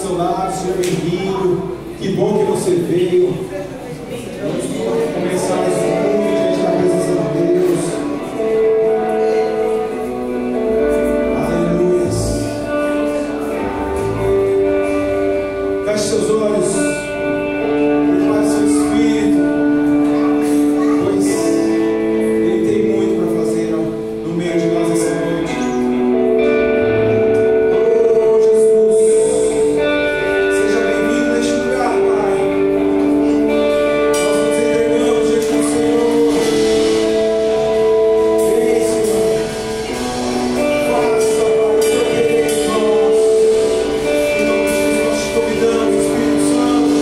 seu lado, seja bem-vindo. Que bom que você veio. Vamos começar esse culto diante da presença de Deus. Aleluia. Feche seus olhos. Prepare seu espírito. Pois Ele tem muito para fazer no meio de nós essa noite. Espírito Santo.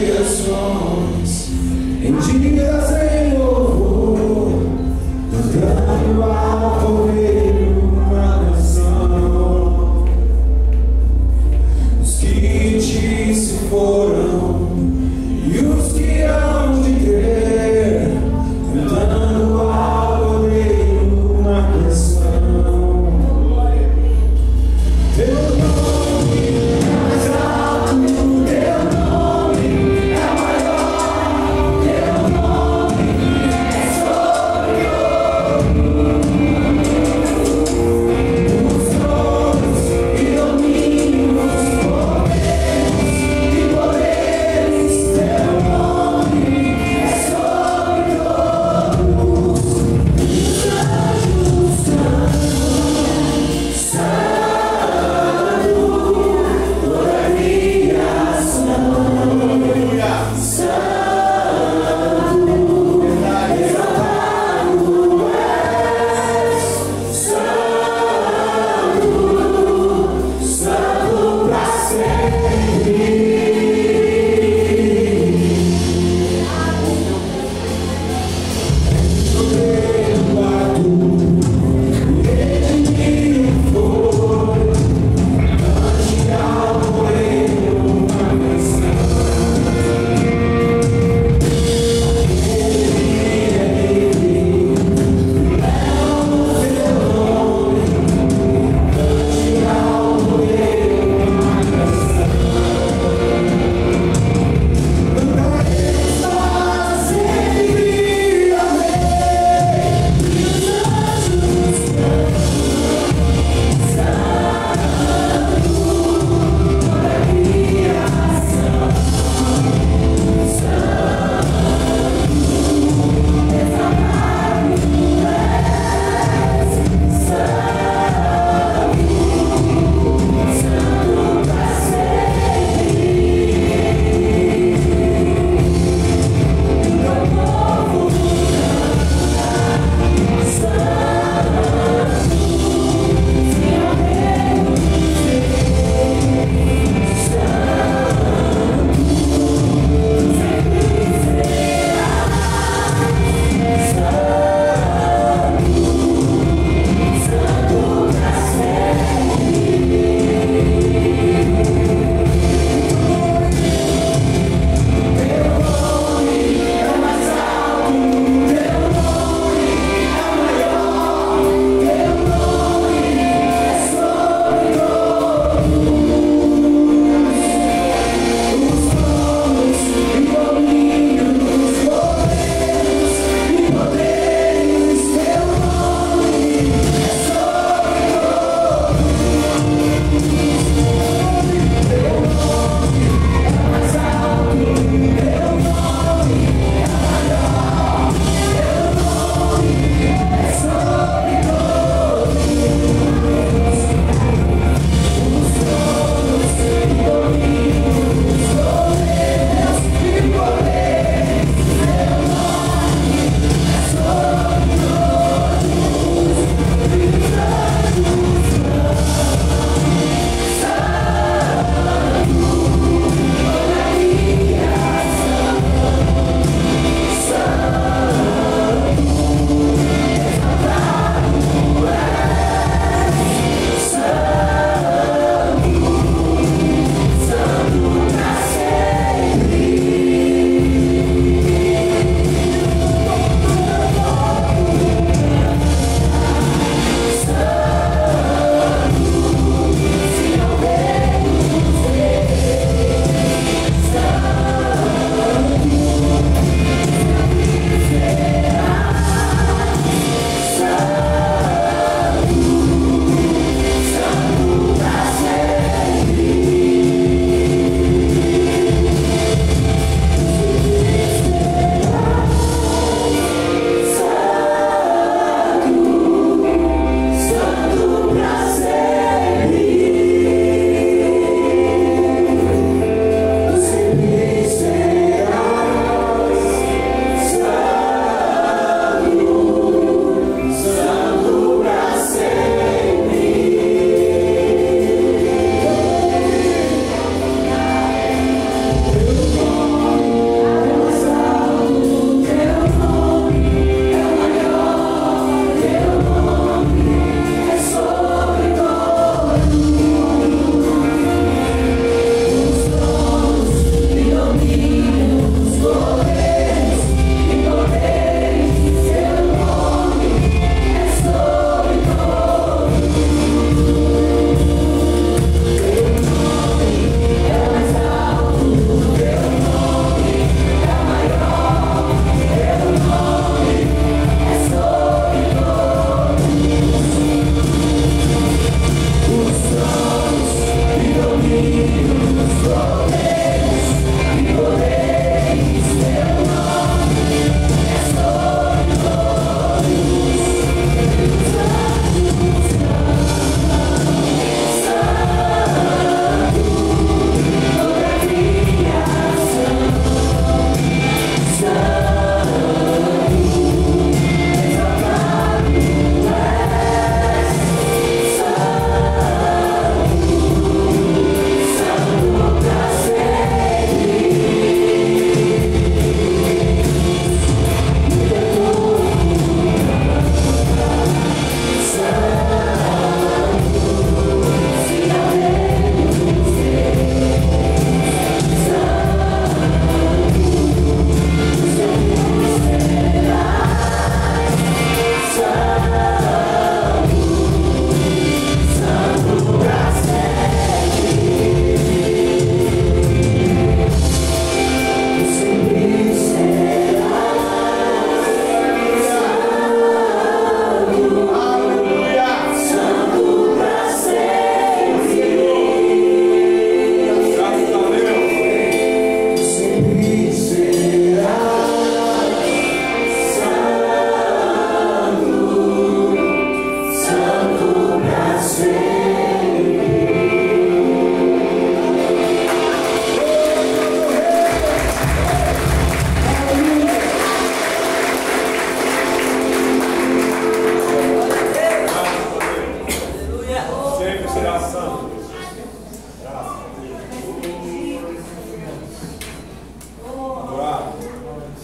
gerações, em dias em louvor, cantando ao Cordeiro uma canção. Os que te se foram e os que hão de crer, cantando ao Cordeiro uma canção. Teu nome mais alto, teu nome é maior.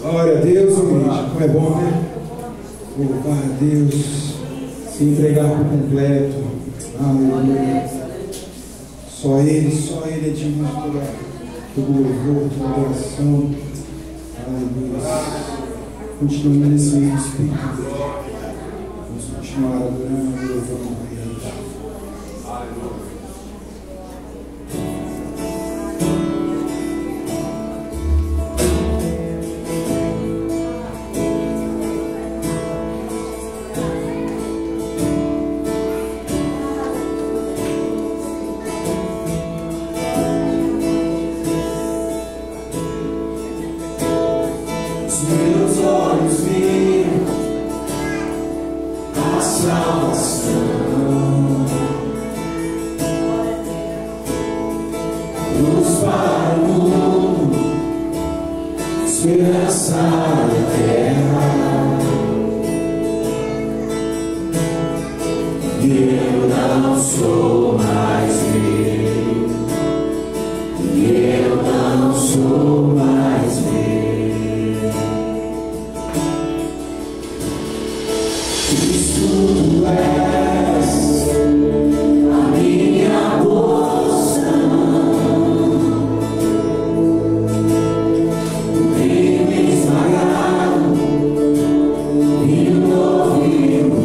Glória a Deus, igreja. Como é bom, né? Louvar a Deus, se entregar por completo. Aleluia. Só Ele é digno do louvor, da adoração. Aleluia. Continue nesse mesmo espírito. Vamos continuar adorando e louvando a Ele. Meus olhos viram a salvação, luz para o mundo, esperança eterna. Eu não sou mais meu, eu não sou mais meu. Tu és a minha porção, crime esmagado e um novo irmão.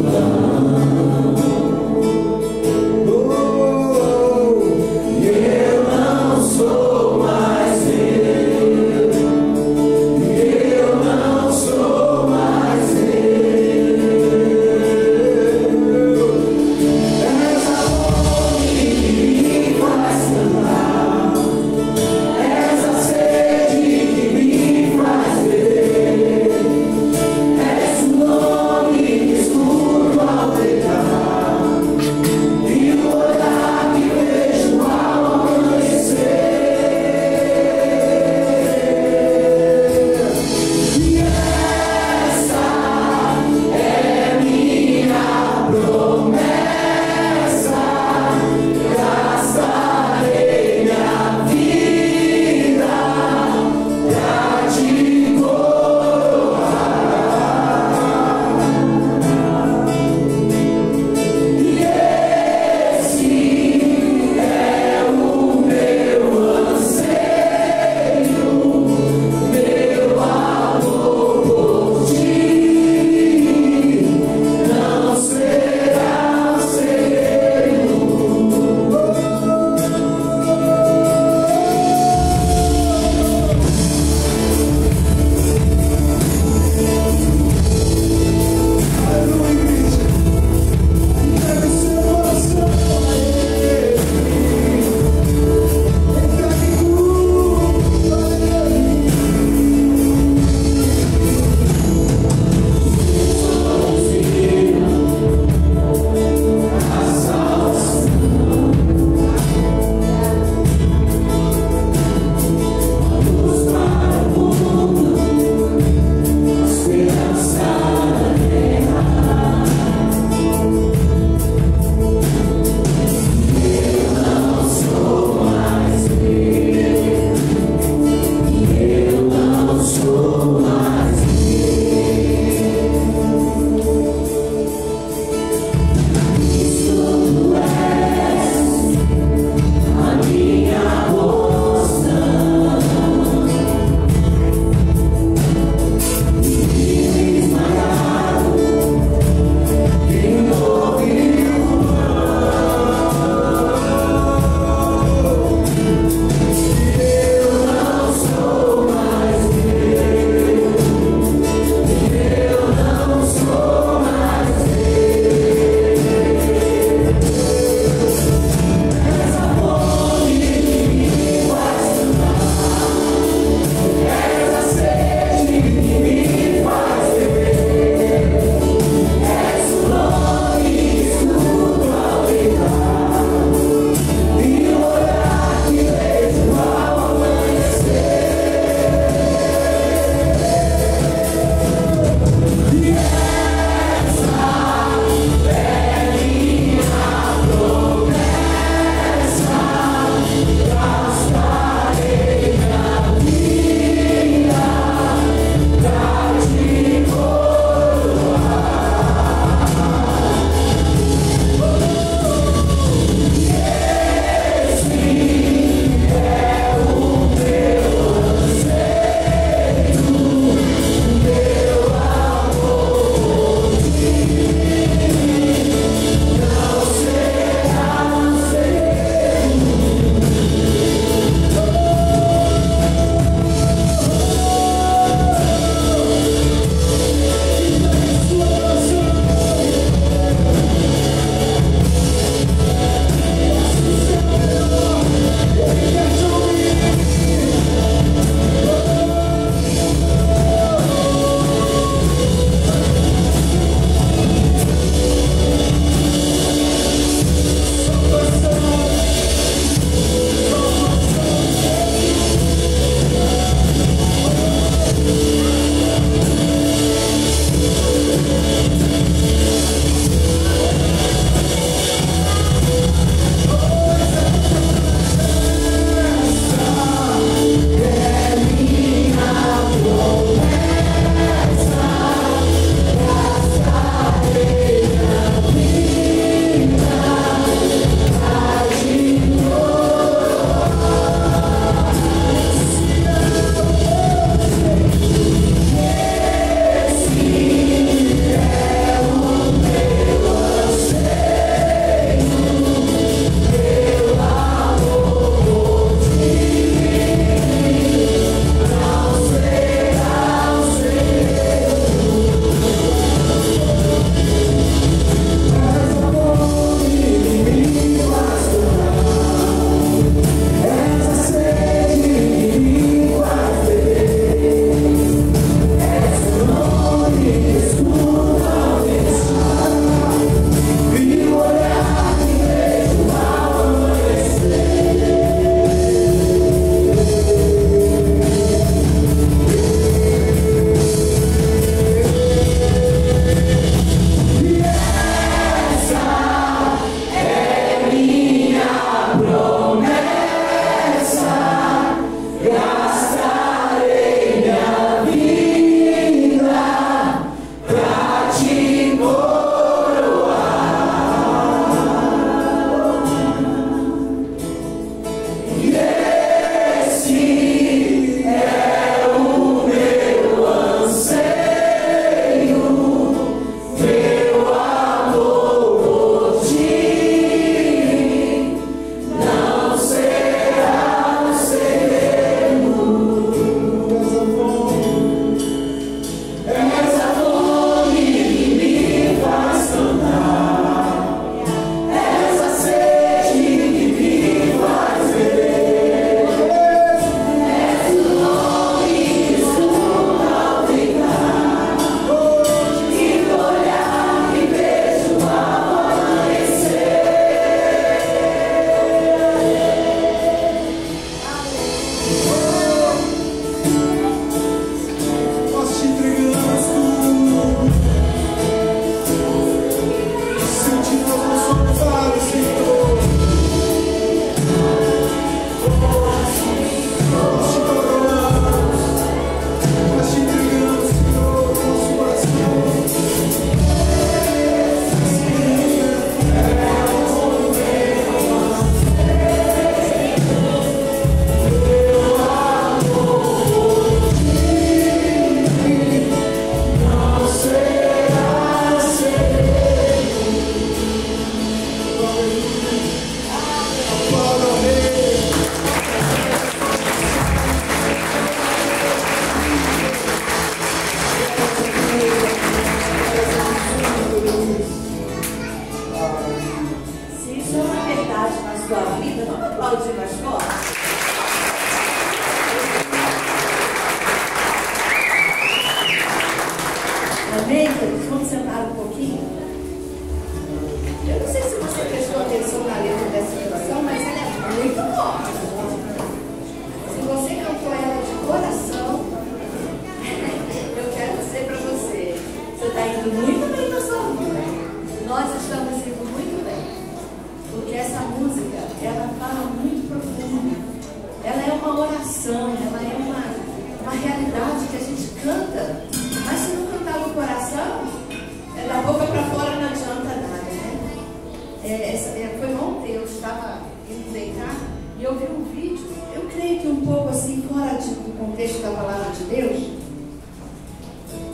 palavra de Deus.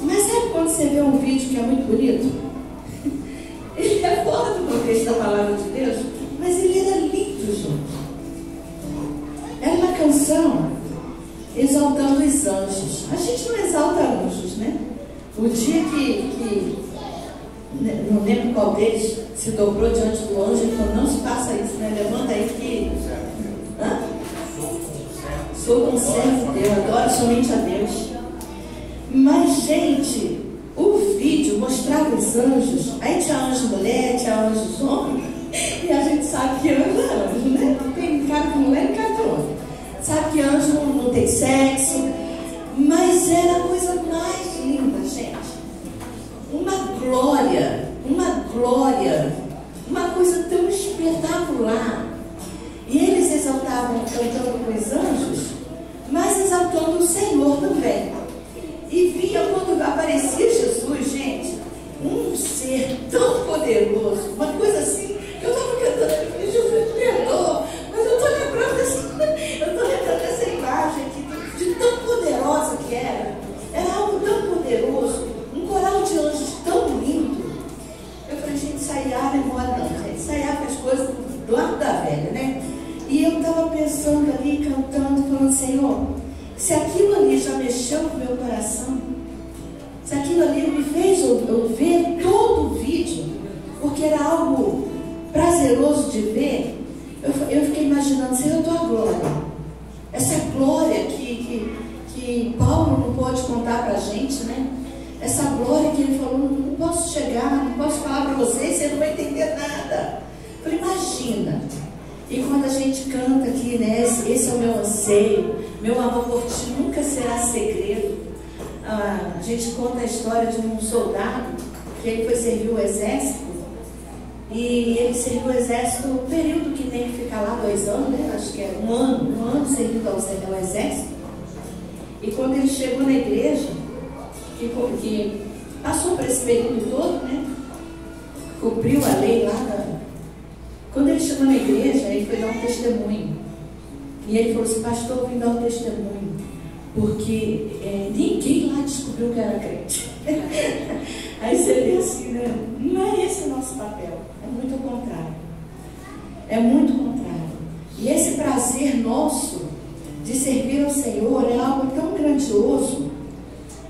Mas sabe quando você vê um vídeo que é muito bonito? Ele é fora do contexto da palavra de Deus, mas ele era lindo, gente. Era uma canção exaltando os anjos. A gente não exalta anjos, né? O dia que não lembro qual deles se dobrou diante do anjo e falou: não se faça isso, né? Levanta aí que... Hã? Sou conservo de Deus, adoro somente a Deus. Mas, gente, o vídeo mostrava os anjos. Aí tinha anjo mulher, tinha anjos homem. E a gente sabe que anjo é anjo, né? Tem cara de mulher e cara de homem. Sabe que anjo não tem sexo. Mas era a coisa mais linda, gente. Uma glória, uma coisa tão espetacular. E eles exaltavam cantando com os anjos, mas exaltando o Senhor também. E via quando aparecia Jesus, gente, um ser tão poderoso, uma coisa assim, que eu estava cantando, eu falei: Jesus, me perdoa, mas eu estou lembrando dessa imagem aqui, de tão poderosa que era. Era algo tão poderoso, um coral de anjos tão lindo. Eu falei: gente, ensaiar não é moda não, gente. Ensaiar com as coisas do lado da velha, né? E eu estava pensando ali, cantando, falando: Senhor, se aquilo ali já mexeu com o meu coração, se aquilo ali me fez eu ver todo o vídeo, porque era algo prazeroso de ver, eu fiquei imaginando: Senhor, a tua glória, essa glória que Paulo não pode contar para a gente, né? Essa glória que ele falou: não posso chegar, não posso falar para vocês, você não vai entender nada. Eu falei: imagina. E quando a gente canta aqui, né? Esse é o meu anseio, meu amor por ti nunca será segredo. A gente conta a história de um soldado que ele foi servir o exército. E ele serviu o exército o período que tem que ficar lá, 2 anos, né? Acho que é um ano servindo ao exército. E quando ele chegou na igreja, que passou por esse período todo, né? Cumpriu a lei lá. Quando ele chegou na igreja, ele foi dar um testemunho. E ele falou assim: pastor, eu vim dar um testemunho, porque ninguém lá descobriu que era crente. Aí você vê assim, né? Não é esse o nosso papel. É muito ao contrário. É muito ao contrário. E esse prazer nosso de servir ao Senhor é algo tão grandioso,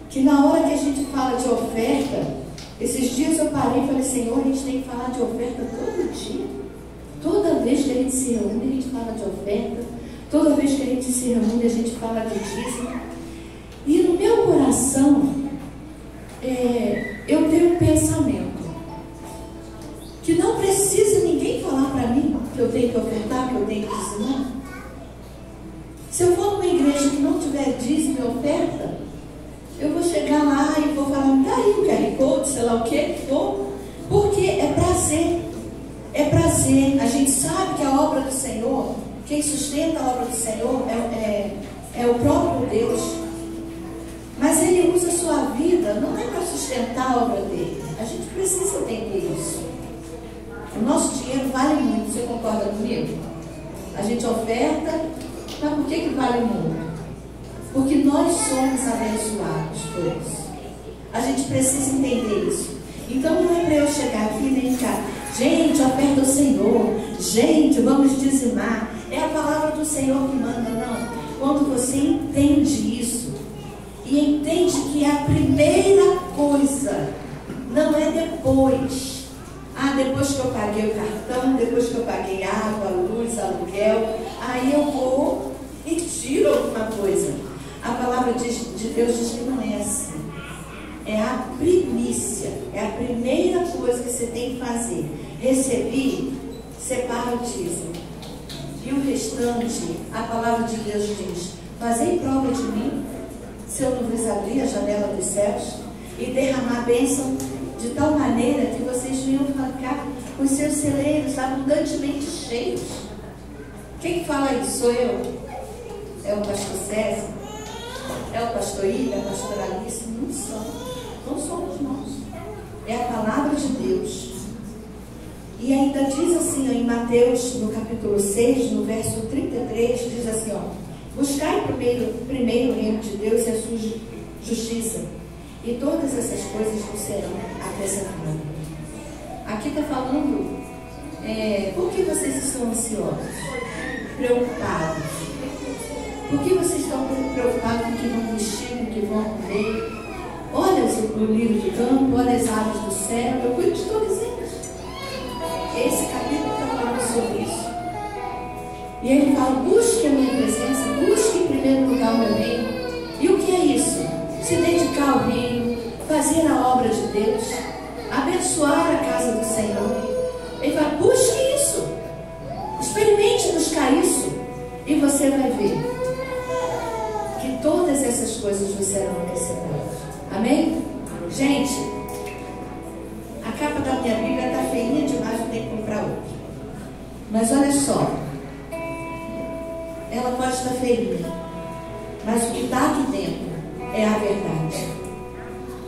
que na hora que a gente fala de oferta, esses dias eu parei e falei: Senhor, a gente tem que falar de oferta todo dia. Toda vez que a gente se reúne, a gente fala de oferta. Toda vez que a gente se reúne, a gente fala de dízimo. E no meu coração, eu tenho um pensamento que não precisa ninguém falar para mim que eu tenho que ofertar, que eu tenho que dizimar. Se eu for numa igreja que não tiver dízimo e oferta, eu vou chegar lá e vou falar: me dá aí o QR Code, sei lá o que for, porque é prazer. É prazer. A gente sabe que a obra do Senhor, quem sustenta a obra do Senhor é o próprio Deus. Mas Ele usa a sua vida, não é para sustentar a obra dele. A gente precisa entender isso. O nosso dinheiro vale muito, você concorda comigo? A gente oferta, mas por que vale muito? Porque nós somos abençoados por isso. A gente precisa entender isso. Então não é para eu chegar aqui e nem ficar: gente, oferta ao Senhor, gente, vamos dizimar. É a palavra do Senhor que manda, não. Quando você entende isso, e entende que é a primeira coisa, não é depois. Depois que eu paguei o cartão, depois que eu paguei água, luz, aluguel, aí eu vou e tiro alguma coisa. A palavra de Deus diz que não é assim. É a primícia, é a primeira coisa que você tem que fazer. Recebi, separa o dízimo. E o restante, a palavra de Deus diz: fazei prova de mim, se eu não vos abrir a janela dos céus e derramar a bênção de tal maneira que vocês venham ficar com os seus celeiros abundantemente cheios. Quem fala isso? Sou eu? É o pastor César? É o pastor Ida? É a pastora Alice? Não são. Não somos nós. É a palavra de Deus. E ainda diz assim, em Mateus, no capítulo 6, no verso 33, diz assim, Buscai primeiro o reino de Deus e a sua justiça, e todas essas coisas vos serão acrescentadas. Aqui está falando, por que vocês estão ansiosos, preocupados? Por que vocês estão preocupados com o que vão vestir, com o que vão comer? Olha o lírio do campo, olha as aves do céu, eu cuido de todos eles. Esse capítulo está falando sobre isso. E ele fala, busque a minha presença, busque em primeiro lugar o meu reino. E o que é isso? Se dedicar ao reino, fazer a obra de Deus, abençoar a casa do Senhor. Ele fala, busque isso, experimente buscar isso, e você vai ver que todas essas coisas vos serão acrescentadas. Amém? Gente, a capa da minha Bíblia está feinha demais, vou ter que comprar outra. Mas olha só, ela pode estar feinha, mas o que está aqui dentro é a verdade.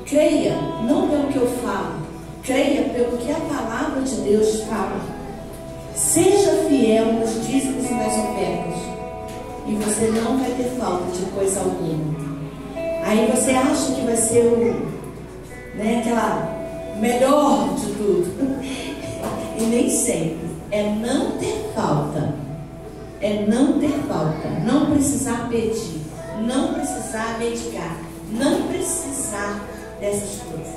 Creia, não pelo que eu falo, creia pelo que a palavra de Deus fala. Seja fiel nos dízimos e nas ofertas, e você não vai ter falta de coisa alguma. Aí você acha que vai ser aquela melhor de tudo. E nem sempre. É não ter falta. É não ter falta. Não precisar pedir. Não precisar medicar. Não precisar dessas coisas.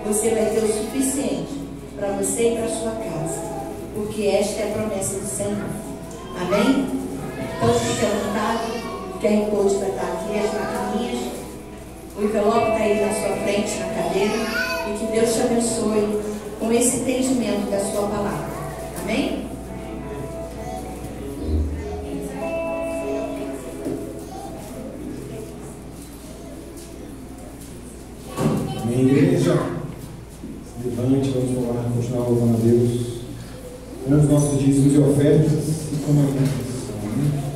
Você vai ter o suficiente para você e para sua casa. Porque esta é a promessa do Senhor. Amém? Então fique à vontade. O QR Code vai estar aqui, as maquininhas. O envelope está aí na sua frente, na cadeira. E que Deus te abençoe com esse entendimento da sua palavra. Amém? Amém, igreja? Se levante, vamos orar, continuar louvando a Deus. Com os nossos dízimos e ofertas e com a alimentação. Amém?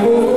Amor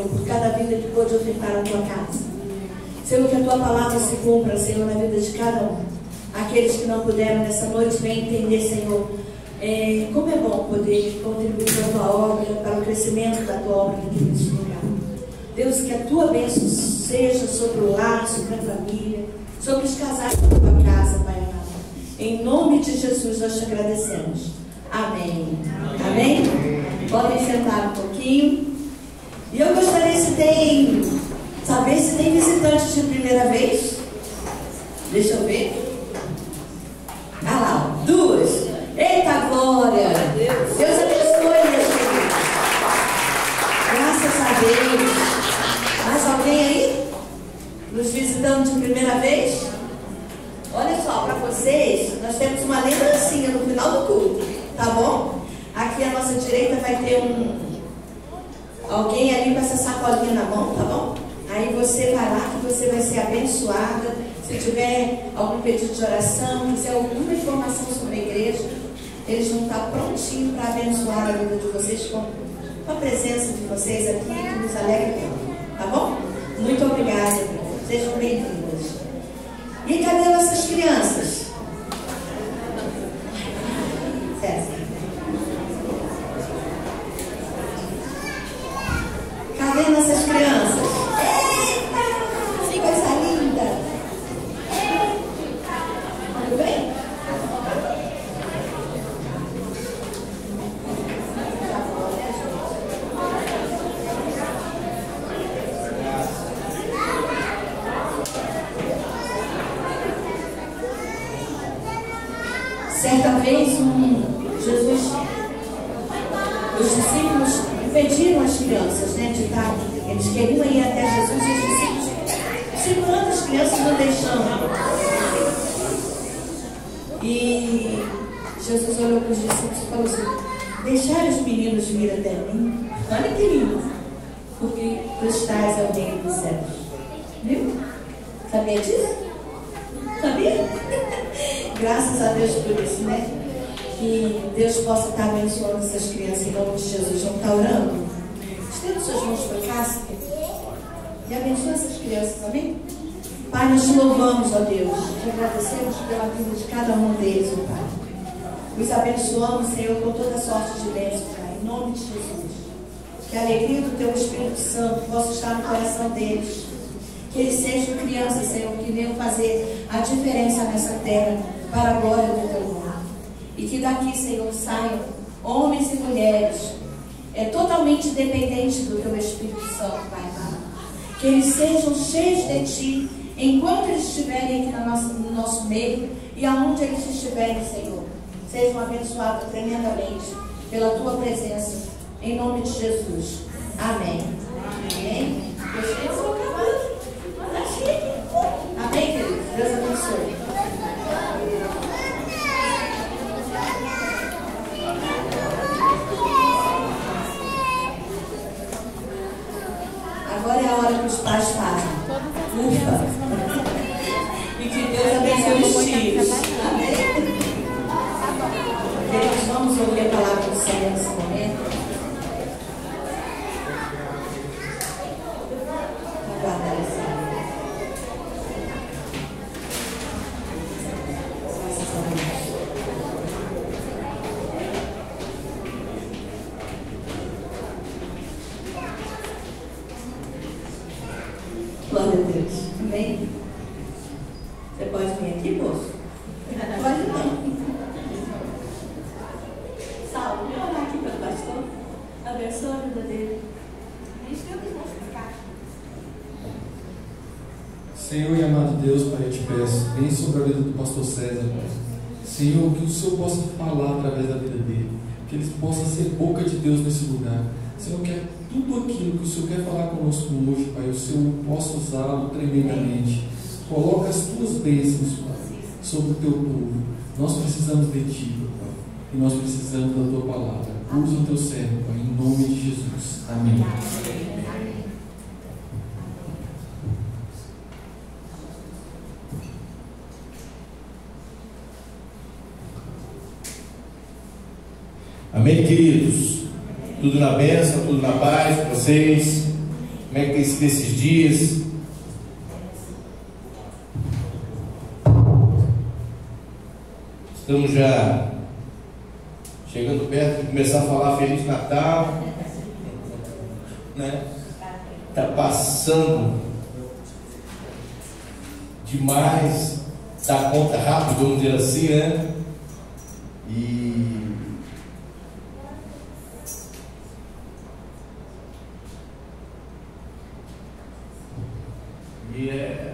Senhor, por cada vida que pôde ofertar a tua casa. Senhor, que a tua palavra se cumpra, Senhor, na vida de cada um. Aqueles que não puderam nessa noite, venham entender, Senhor, como é bom poder contribuir para a tua obra, para o crescimento da tua obra aqui nesse lugar. Deus, que a tua bênção seja sobre o lar, sobre a família, sobre os casais da tua casa, Pai amado. Em nome de Jesus nós te agradecemos. Amém. Amém? Podem sentar um pouquinho. E eu gostaria saber se tem visitantes de primeira vez. Deixa eu ver. Ah lá, 2. Eita glória! Deus abençoe, meus queridos. Graças a Deus. Mais alguém aí? Nos visitando de primeira vez? Olha só, para vocês, nós temos uma lembrancinha no final do culto, tá bom? Aqui à nossa direita vai ter alguém ali com essa sacolinha na mão, tá bom? Aí você vai lá que você vai ser abençoada. Se tiver algum pedido de oração, quiser alguma informação sobre a igreja, eles vão estar prontinhos para abençoar a vida de vocês com a presença de vocês aqui, que nos alegra muito, tá bom? Muito obrigada, sejam bem-vindas. E cadê nossas crianças? César. Cadê nossas crianças? Eita! Que coisa linda! Tudo bem? Certa vez, os discípulos impediram as crianças, né, de estar. Eles queriam ir até Jesus e os discípulos segurando as crianças, não deixando. E Jesus olhou para os discípulos e falou assim: deixai os meninos vir até mim. Olha que lindo, porque dos tais é o reino dos céus. Viu? Sabia disso? Sabia? Graças a Deus por isso, né? Que Deus possa estar abençoando essas crianças em nome de Jesus. Vamos estar orando? Estenda suas mãos para cá e abençoe essas crianças, amém? Pai, nós te louvamos, ó Deus. Te agradecemos pela vida de cada um deles, ó Pai. Os abençoamos, Senhor, com toda sorte de bênção, Pai, em nome de Jesus. Que a alegria do Teu Espírito Santo possa estar no coração deles. Que eles sejam crianças, Senhor, que venham fazer a diferença nessa terra para a glória do Teu nome. E que daqui, Senhor, saiam homens e mulheres totalmente dependentes do Teu Espírito Santo, Pai. Que eles sejam cheios de Ti enquanto eles estiverem aqui no nosso meio e aonde eles estiverem, Senhor. Sejam abençoados tremendamente pela Tua presença, em nome de Jesus. Amém. Amém. Amém, queridos? Deus abençoe. Agora é a hora que os pais fazem. Ufa! E que Deus abençoe os filhos. Amém? Queridos, vamos ouvir a palavra do Senhor nesse momento. Aguardar esse. Glória a Deus. Amém? Você pode vir aqui, moço? Pode não. Salve, vem orar aqui pelo pastor. Abençoa a vida dele. Senhor e amado Deus, Pai, eu te peço, vem sobre a vida do pastor César, Pai. Senhor, que o Senhor possa falar através da vida dele, que ele possa ser boca de Deus nesse lugar. Senhor, que tudo aquilo que o Senhor quer falar conosco hoje, Pai, o Senhor possa usá-lo tremendamente. Coloca as tuas bênçãos, Pai, sobre o teu povo. Nós precisamos de ti, Pai, e nós precisamos da tua palavra. Usa o teu servo, Pai, em nome de Jesus. Amém. Amém, queridos? Tudo na bênção, tudo na paz com vocês. Como é que tem sido esses dias? Estamos já chegando perto de começar a falar Feliz Natal, né? Está passando demais, dá conta rápido, vamos dizer assim, né?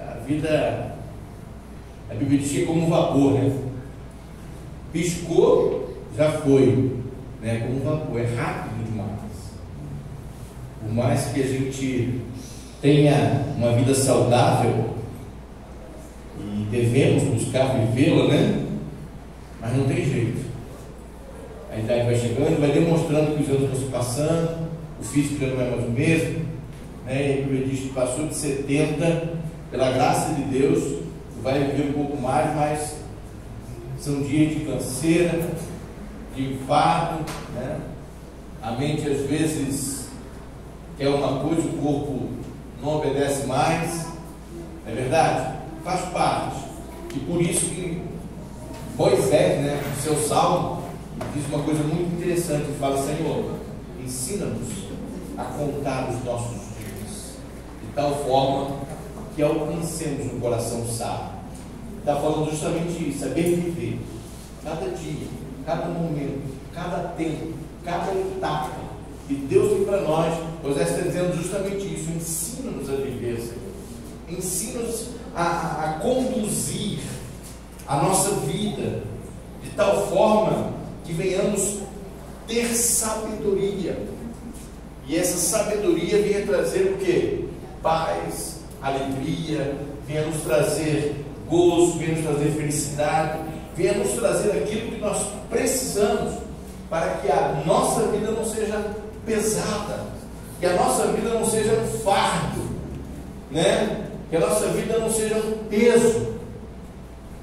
A vida, a Bíblia diz que é como um vapor, né? Piscou, já foi, né? Como um vapor, é rápido demais. Por mais que a gente tenha uma vida saudável e devemos buscar vivê-la, né? Mas não tem jeito. A idade vai chegando, vai demonstrando que os anos vão se passando, o físico já não é mais o mesmo, né? E a Bíblia diz que passou de 70, pela graça de Deus, vai viver um pouco mais, mas são dias de canseira, de infarto, né? A mente às vezes quer uma coisa, o corpo não obedece mais, não é verdade? Faz parte. E por isso que Moisés, né, no seu salmo, diz uma coisa muito interessante, ele fala: Senhor, ensina-nos a contar os nossos dias, de tal forma que alcancemos um coração sábio. Está falando justamente isso, saber viver cada dia, cada momento, cada tempo, cada etapa que Deus tem para nós. Moisés está dizendo justamente isso: ensina-nos a viver, Senhor, ensina-nos a conduzir a nossa vida de tal forma que venhamos ter sabedoria, e essa sabedoria venha trazer o quê? Paz, alegria, venha nos trazer gozo, venha nos trazer felicidade, venha nos trazer aquilo que nós precisamos para que a nossa vida não seja pesada, que a nossa vida não seja um fardo, né? Que a nossa vida não seja um peso.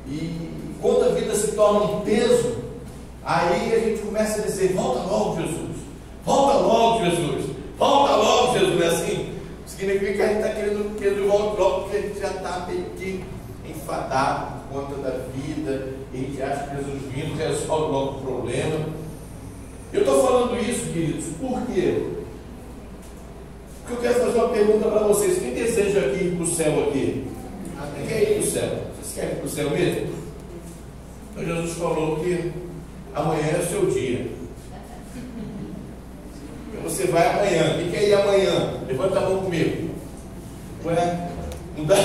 E quando a vida se torna um peso, aí a gente começa a dizer: volta logo, Jesus, volta logo, Jesus, volta logo, Jesus. Não é assim? Significa que a gente está querendo que ele volte logo, porque a gente já está meio que enfadado por conta da vida, e a gente acha que Jesus vindo resolve logo o problema. Eu estou falando isso, queridos, por quê? Porque eu quero fazer uma pergunta para vocês: quem deseja aqui ir para o céu aqui? Quem quer ir para o céu? Vocês querem ir para o céu mesmo? Então Jesus falou que amanhã é o seu dia. Você vai amanhã. Quem quer ir amanhã? Levanta a mão comigo. Ué, não dá?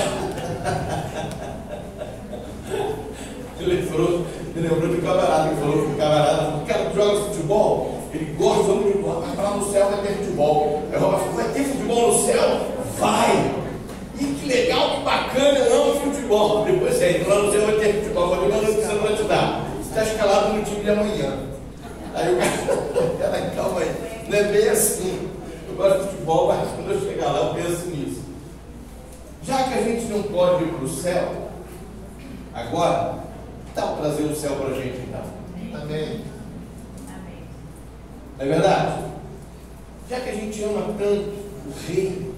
Ele lembrou de um camarada que falou que o camarada: o cara que joga futebol, ele gosta muito de futebol, mas lá no céu vai ter futebol. Eu falei: vai ter futebol no céu? Vai! E que legal, que bacana, eu amo futebol. Depois então lá no céu vai ter futebol. Eu falei: não, não precisa para te dar. Você está escalado no time de amanhã. Aí o cara, calma aí, não é bem assim. Eu gosto de futebol, mas quando eu chegar lá eu penso nisso. Já que a gente não pode ir para o céu agora, tal trazer o céu para a gente então. Amém. Não é verdade? Já que a gente ama tanto o reino,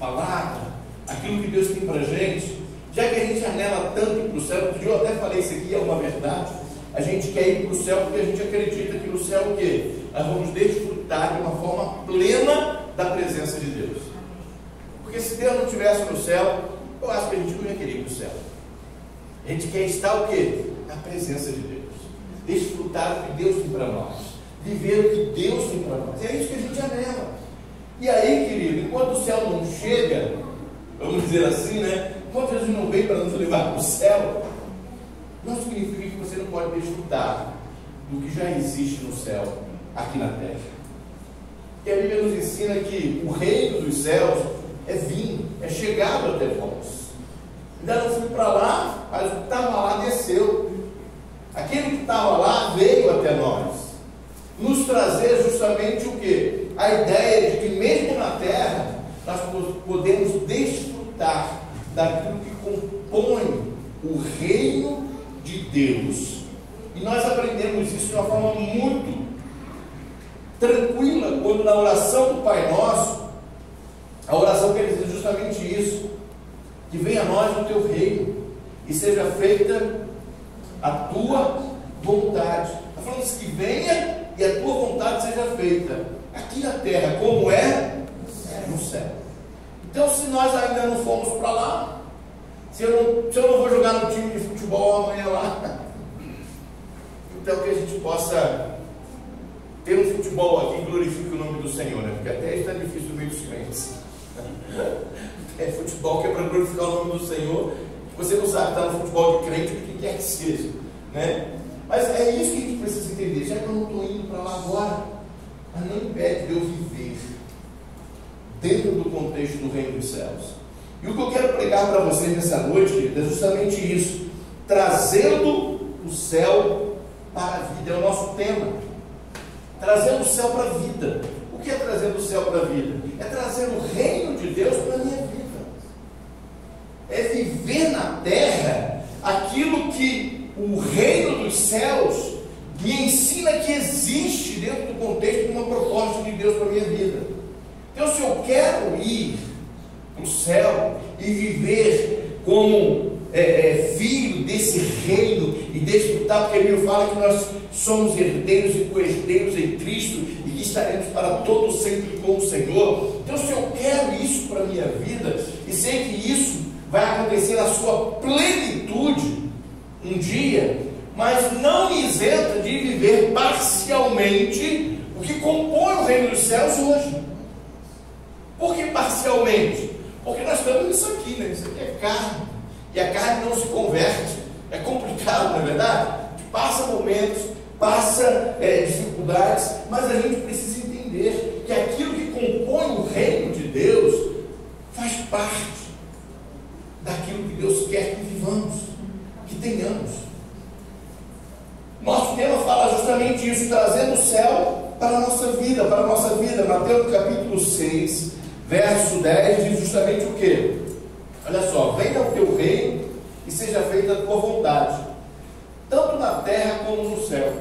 a palavra, aquilo que Deus tem para a gente, já que a gente anela tanto ir para o céu, outro dia eu até falei isso aqui, é uma verdade. A gente quer ir para o céu porque a gente acredita que no céu o quê? Nós vamos desfrutar de uma forma plena da presença de Deus. Porque se Deus não estivesse no céu, eu acho que a gente não ia querer ir para o céu. A gente quer estar o quê? Na presença de Deus. Desfrutar do que Deus tem para nós. Viver o que Deus tem para nós. É isso que a gente anela. E aí, querido, enquanto o céu não chega, vamos dizer assim, né? Enquanto Jesus não vem para nos levar para o céu, não significa que você não pode desfrutar do que já existe no céu, aqui na terra. E a Bíblia nos ensina que o reino dos céus é vindo, é chegado até nós. Ainda não fui para lá, mas o que estava lá desceu. Aquele que estava lá veio até nós, nos trazer justamente o quê? A ideia de que mesmo na terra nós podemos desfrutar daquilo que compõe o reino de Deus. E nós aprendemos isso de uma forma muito tranquila quando na oração do Pai Nosso A oração quer dizer justamente isso, que venha a nós o teu reino, e seja feita a tua vontade. Está falando isso, que venha e a tua vontade seja feita, aqui na terra, como é no céu. Então, se nós ainda não fomos para lá, se eu não vou jogar no time de futebol amanhã lá, então que a gente possa ter um futebol aqui que glorifique o nome do Senhor, né? Porque até está difícil no meio dos crentes. É futebol que é para glorificar o nome do Senhor. Você não sabe estar no futebol de crente, o que quer que seja, né? Mas é isso que a gente precisa entender. Já que eu não estou indo para lá agora, mas não impede de eu viver dentro do contexto do reino dos céus. E o que eu quero pregar para vocês nessa noite, querido, é justamente isso: trazendo o céu para a vida. É o nosso tema. Trazendo o céu para a vida. O que é trazendo o céu para a vida? É trazer o reino de Deus para a minha vida. É viver na terra aquilo que o reino dos céus me ensina que existe dentro do contexto de uma proposta de Deus para a minha vida. Então, se eu quero ir para o céu e viver como filho desse reino e desfrutar, porque a Bíblia fala que nós somos herdeiros e co-herdeiros em Cristo e que estaremos para todo sempre com o Senhor. Então, se eu quero isso para a minha vida e sei que isso vai acontecer na sua plenitude um dia, mas não me isenta de viver parcialmente o que compõe o reino dos céus hoje. Por que parcialmente? Porque nós estamos nisso aqui, né? Isso aqui é carne, e a carne não se converte. É complicado, não é verdade? Passa momentos, passa dificuldades, mas a gente precisa entender que aquilo que compõe o reino de Deus faz parte daquilo que Deus quer que vivamos, que tenhamos. Nosso tema fala justamente isso, trazendo o céu para a nossa vida, para a nossa vida. Mateus capítulo 6, verso 10, diz justamente o quê? Olha só: venha o teu reino e seja feita a tua vontade, tanto na terra como no céu.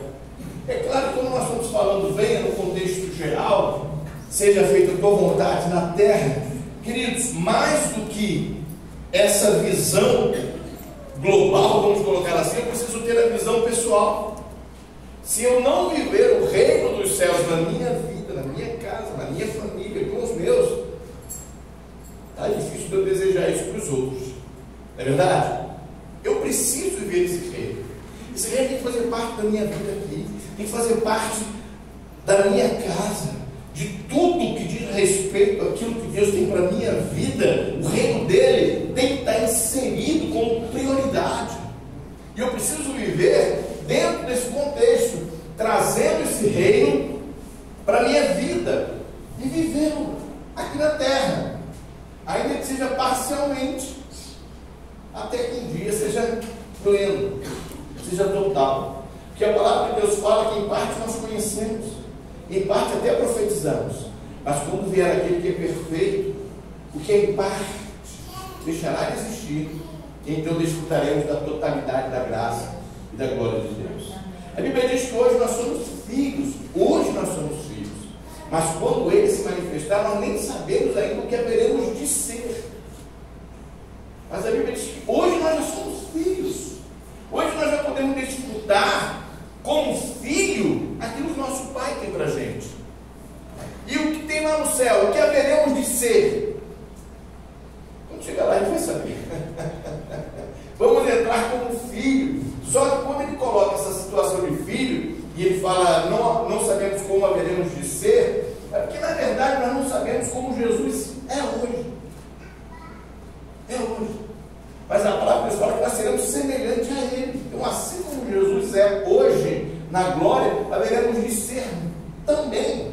É claro que quando nós estamos falando venha no contexto geral, seja feita a tua vontade na terra, queridos, mais do que essa visão global, vamos colocar assim, eu preciso ter a visão pessoal. Se eu não viver o reino dos céus na minha vida, na minha casa, na minha família, com os meus, está difícil de eu desejar isso para os outros, não é verdade? Eu preciso viver esse reino. Esse reino tem que fazer parte da minha vida aqui, tem que fazer parte da minha casa, de tudo que diz respeito àquilo que Deus tem para a minha vida. O reino dele tem que estar inserido como prioridade, e eu preciso viver dentro desse contexto, trazendo esse reino para a minha vida e vivendo aqui na terra, ainda que seja parcialmente, até que um dia seja pleno, seja total. Porque a palavra de Deus fala que em parte nós conhecemos, em parte até profetizamos, mas quando vier aquele que é perfeito, o que é em parte deixará de existir, e então desfrutaremos da totalidade da graça e da glória de Deus. A Bíblia diz que hoje nós somos filhos, mas quando ele se manifestar, nós nem sabemos ainda o que haveremos de ser. Mas a Bíblia diz que hoje nós já somos filhos, hoje nós já podemos desfrutar como filho aquilo que nosso Pai tem para a gente. E o que tem lá no céu, o que haveremos de ser? Quando chegar lá a gente vai saber. Vamos entrar como filho. Só que quando ele coloca essa situação de filho, e ele fala, não sabemos como haveremos de ser, é porque na verdade nós não sabemos como Jesus é hoje. É hoje. Mas a palavra de Deus fala que nós seremos semelhantes a Ele. Então, assim como Jesus é hoje, na glória, haveremos de ser também.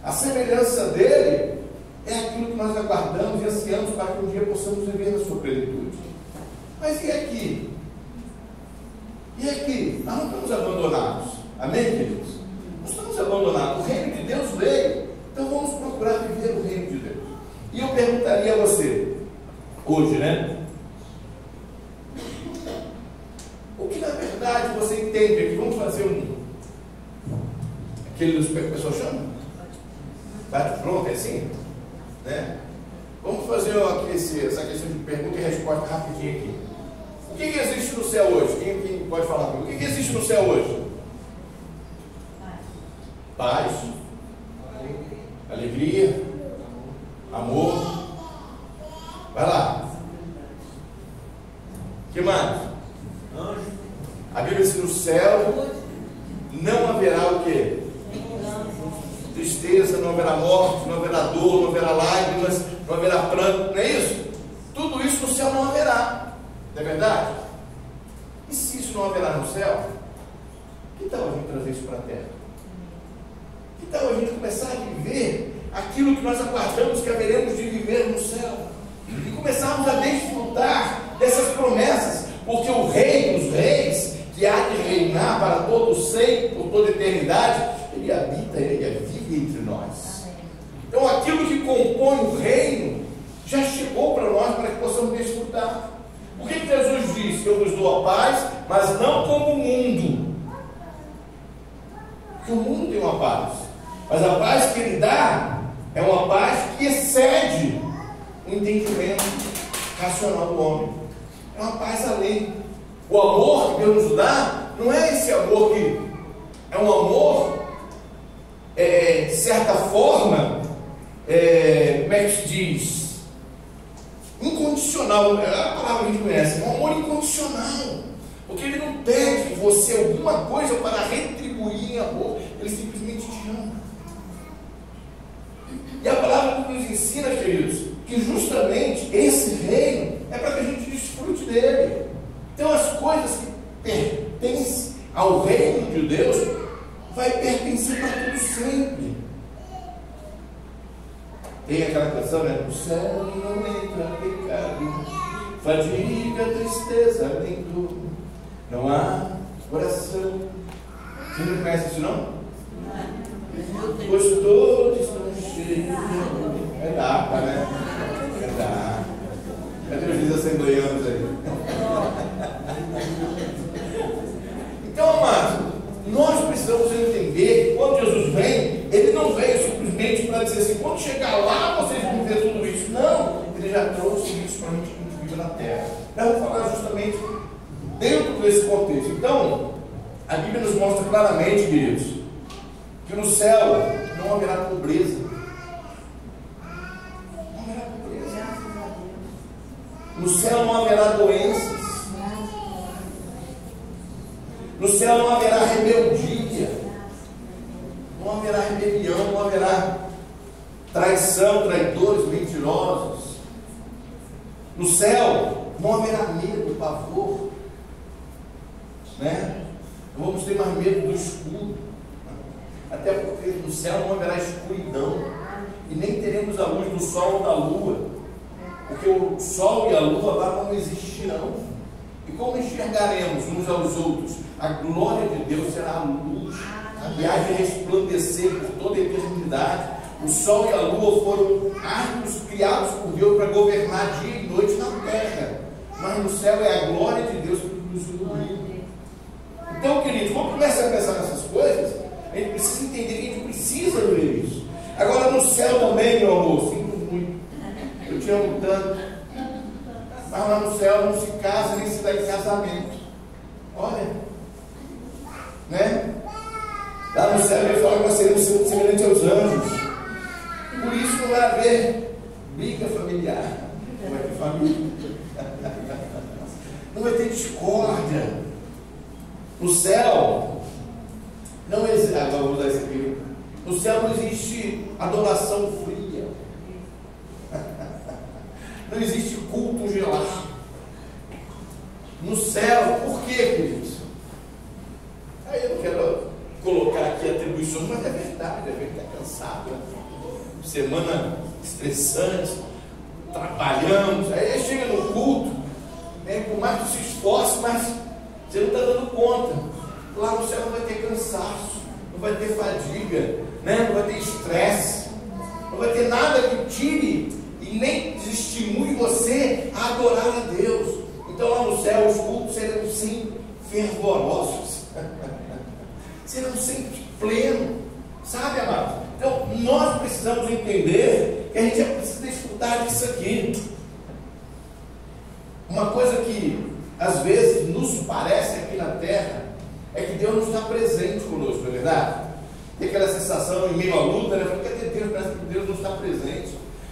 A semelhança dele é aquilo que nós aguardamos e ansiamos para que um dia possamos viver na sua plenitude. Mas e aqui? E aqui? Nós não estamos abandonados. Amém, queridos? Nós estamos abandonados. O reino de Deus veio. Então vamos procurar viver o reino de Deus. E eu perguntaria a você, hoje, né? O que na verdade você entende aqui? Vamos fazer aquele que o pessoal chama? Bate pronto, é assim? Né? essa questão de pergunta e resposta rapidinho aqui. O que existe no céu hoje? Quem pode falar comigo? O que existe no céu hoje? Paz, alegria, amor. Vai lá. O que mais? A Bíblia diz que no céu não haverá o quê? Tristeza, não haverá morte, não haverá dor, não haverá lágrimas, não haverá pranto, não é isso? Tudo isso no céu não haverá, não é verdade? E se isso não haverá no céu, que tal a gente trazer isso para a terra? Que tal a gente começar a viver aquilo que nós aguardamos que haveremos de viver no céu? E começarmos a desfrutar dessas promessas, porque o Rei dos Reis, que há de reinar para todo sempre, por toda a eternidade, ele habita, ele vive entre nós. Então aquilo que compõe o reino já chegou para nós, para que possamos desfrutar. O que Jesus disse? Eu vos dou a paz, mas não como o mundo. Porque o mundo tem uma paz, mas a paz que ele dá é uma paz que excede o entendimento racional do homem. É uma paz além. O amor que Deus nos dá não é esse amor que é um amor, de certa forma, como é que se diz? Incondicional. É a palavra que a gente conhece. É um amor incondicional. Porque ele não pede de você alguma coisa para retribuir em amor. Ele simplesmente te ama. E a palavra nos ensina, queridos, que justamente esse reino é para que a gente desfrute dele. Então as coisas que pertencem ao reino de Deus vai pertencer para tudo sempre. Tem aquela canção, né? No céu não entra pecado, fadiga, tristeza, nem dor, não há coração. Você não conhece isso não? Pois todos estão cheios. É da água, né? É da água. Cadê os desassembleianos aí? Então, amados, nós precisamos entender que quando Jesus vem, ele não veio simplesmente para dizer assim, quando chegar lá vocês vão ver tudo isso. Não, ele já trouxe isso para a gente que vive na terra. Eu vou falar justamente dentro desse contexto. Então, a Bíblia nos mostra claramente, queridos, que no céu não haverá pobreza. Não haverá pobreza. No céu não haverá doenças. No céu não haverá rebeldia, não haverá rebelião, não haverá traição, traidores, mentirosos. No céu não haverá medo, pavor, né? Não vamos ter mais medo do escuro, até porque no céu não haverá escuridão, e nem teremos a luz do sol ou da lua, porque o sol e a lua lá não existirão. E como enxergaremos uns aos outros? A glória de Deus será a luz, e há de resplandecer por toda a eternidade. O sol e a lua foram astros criados por Deus para governar dia e noite na terra, mas no céu é a glória de Deus que nos ilumina. Então, queridos, quando começa a pensar nessas coisas, a gente precisa entender que a gente precisa ver isso. Agora no céu também, meu amor, sinto muito, eu te amo tanto, mas lá no céu não se casa nem se dá em casamento. Olha, né? Lá no céu ele fala que nós seremos semelhantes aos anjos. Por isso não vai haver briga familiar, não vai ter família, não vai ter discórdia. No céu não existe, agora vou usar isso aqui. No céu não existe adoração fria. Não existe culto gelado. No céu, por quê, queridos? Aí eu não quero colocar aqui atribuições, mas é verdade, a gente está cansado. Semana estressante, trabalhamos, aí chega no culto, né, por mais que se esforce, mas você não está dando conta. Lá no céu não vai ter cansaço, não vai ter fadiga, né, não vai ter estresse, não vai ter nada que tire e nem desestimule você a adorar a Deus. Então lá no céu os cultos serão sim fervorosos, serão sempre plenos, sabe, amado? Então nós precisamos entender que a gente precisa desfrutar disso aqui. Uma coisa que às vezes nos parece aqui na terra é que Deus não está presente conosco, não é verdade? Tem aquela sensação em meio à luta, né? Porque Deus, parece que Deus não está presente.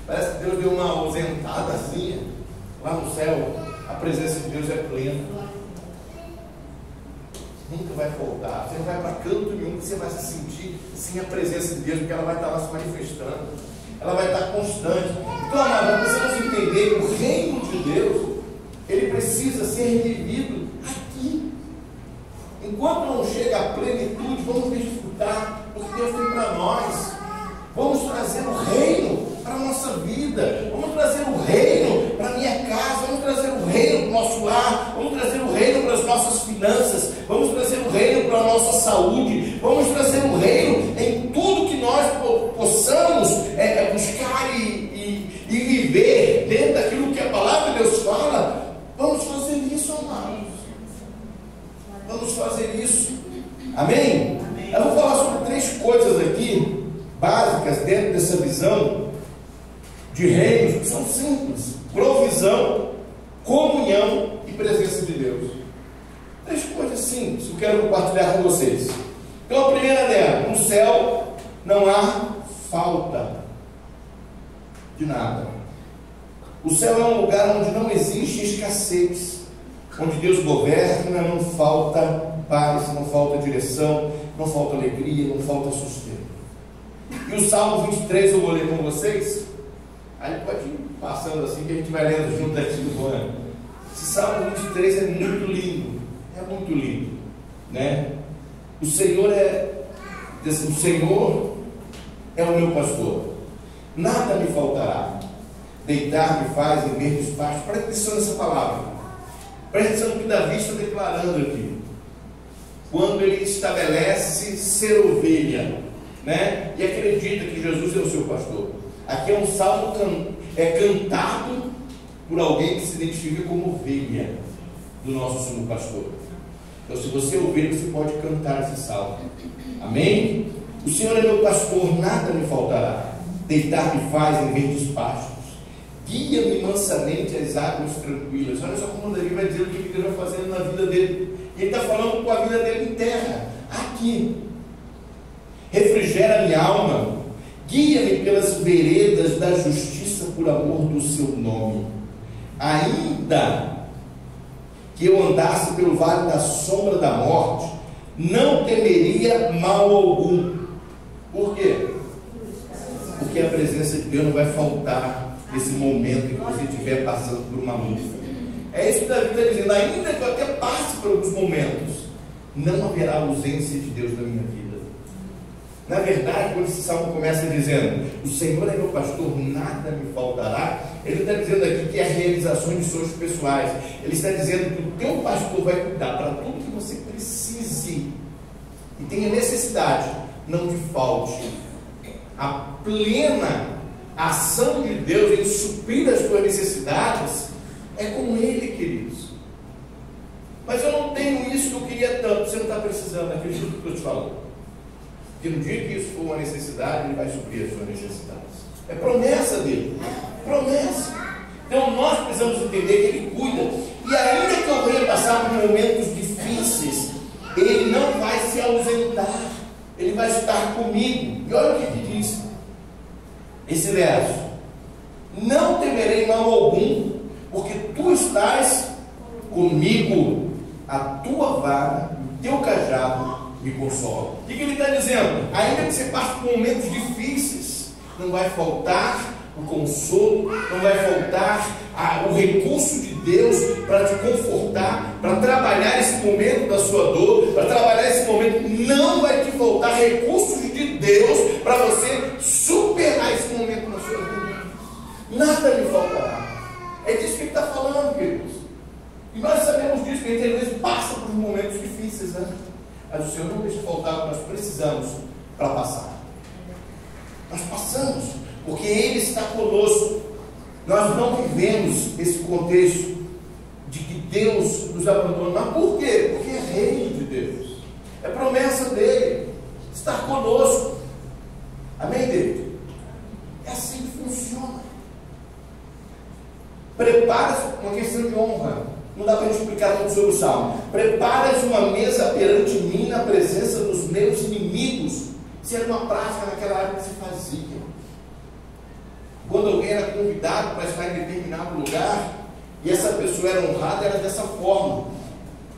Parece que Deus deu uma ausentadazinha. Lá no céu, a presença de Deus é plena. Nunca vai faltar. Você não vai para canto nenhum que você vai se sentir sem a presença de Deus, porque ela vai estar lá se manifestando. Ela vai estar constante. Então, amado, precisamos entender que o reino de Deus, ele precisa ser vivido aqui. Enquanto não chega à plenitude, vamos desfrutar o que Deus tem para nós. Vamos trazer o reino para a nossa vida. Vamos trazer o reino para a minha casa. Vamos trazer o reino para o nosso lar. Vamos trazer o reino para as nossas finanças. Vamos trazer o reino para a nossa saúde. Vamos trazer o reino em tudo que nós possamos buscar e viver dentro daquilo que a palavra de Deus fala. Vamos fazer isso, amados. Vamos fazer isso. Amém? Amém? Eu vou falar sobre 3 coisas aqui básicas dentro dessa visão de reinos, que são simples: provisão, comunhão e presença de Deus. 3 coisas simples que eu quero compartilhar com vocês. Então, a primeira dela: no céu não há falta de nada. O céu é um lugar onde não existe escassez, onde Deus governa, não falta paz, não falta direção, não falta alegria, não falta sustento. E o Salmo 23 eu vou ler com vocês. Aí pode ir passando assim, que a gente vai lendo junto aqui do ano. Esse Salmo 23 é muito lindo. É muito lindo, né? O Senhor é o meu pastor, nada me faltará. Deitar-me faz em verdes pastos. Presta atenção nessa palavra. Presta atenção no que Davi está declarando aqui. Quando ele estabelece ser ovelha, né? E acredita que Jesus é o seu pastor. Aqui é um salmo cantado por alguém que se identifica como ovelha do nosso sumo pastor. Então, se você é ovelha, você pode cantar esse salmo. Amém? O Senhor é meu pastor, nada me faltará. Deitar-me faz em verdes pastos. Guia-me mansamente às águas tranquilas. Olha só como Davi vai dizer o que Deus vai fazendo na vida dele. Ele está falando com a vida dele em terra, aqui. Refrigera minha alma, guia-me pelas veredas da justiça por amor do seu nome. Ainda que eu andasse pelo vale da sombra da morte, não temeria mal algum. Por quê? Porque a presença de Deus não vai faltar nesse momento em que você estiver passando por uma luta. É isso que Davi está dizendo. Ainda que eu até passe por alguns momentos, não haverá ausência de Deus na minha vida. Na verdade, quando esse salmo começa dizendo: o Senhor é meu pastor, nada me faltará, ele está dizendo aqui que é realizações de sonhos pessoais. Ele está dizendo que o teu pastor vai cuidar para tudo que você precise e tenha necessidade, não te falte. A plena ação de Deus em suprir as tuas necessidades é com Ele, queridos. Mas eu não tenho isso que eu queria tanto. Você não está precisando, acredito no que eu te falo. Que no dia que isso for uma necessidade, Ele vai suprir as suas necessidades. É promessa dele. Promessa. Então nós precisamos entender que Ele cuida. E ainda que eu venha passar por momentos difíceis, Ele não vai se ausentar. Ele vai estar comigo. E olha o que diz esse verso: não temerei mal algum, porque tu estás comigo, a tua vara e o teu cajado me consolam. O que ele está dizendo? Ainda que você passe por momentos difíceis, não vai faltar o consolo, não vai faltar o recurso de Deus para te confortar, para trabalhar esse momento da sua dor, para trabalhar esse momento. Não vai te faltar recursos de Deus para você superar esse momento na sua vida. Nada lhe faltará. É disso que ele está falando, queridos. E nós sabemos disso, que a gente às vezes passa por momentos difíceis, né? Mas o Senhor não deixa faltar o que nós precisamos para passar. Nós passamos, porque Ele está conosco. Nós não vivemos esse contexto de que Deus nos abandona. Mas por quê? Porque é reino de Deus. É promessa dele estar conosco. Amém, Deus? É assim que funciona. Prepara-se, uma questão de honra. Não dá para a gente explicar tudo sobre o Salmo. Prepara-se uma mesa perante mim na presença dos meus inimigos. Isso era uma prática naquela época que se fazia. Quando alguém era convidado para estar em determinado lugar, e essa pessoa era honrada, era dessa forma.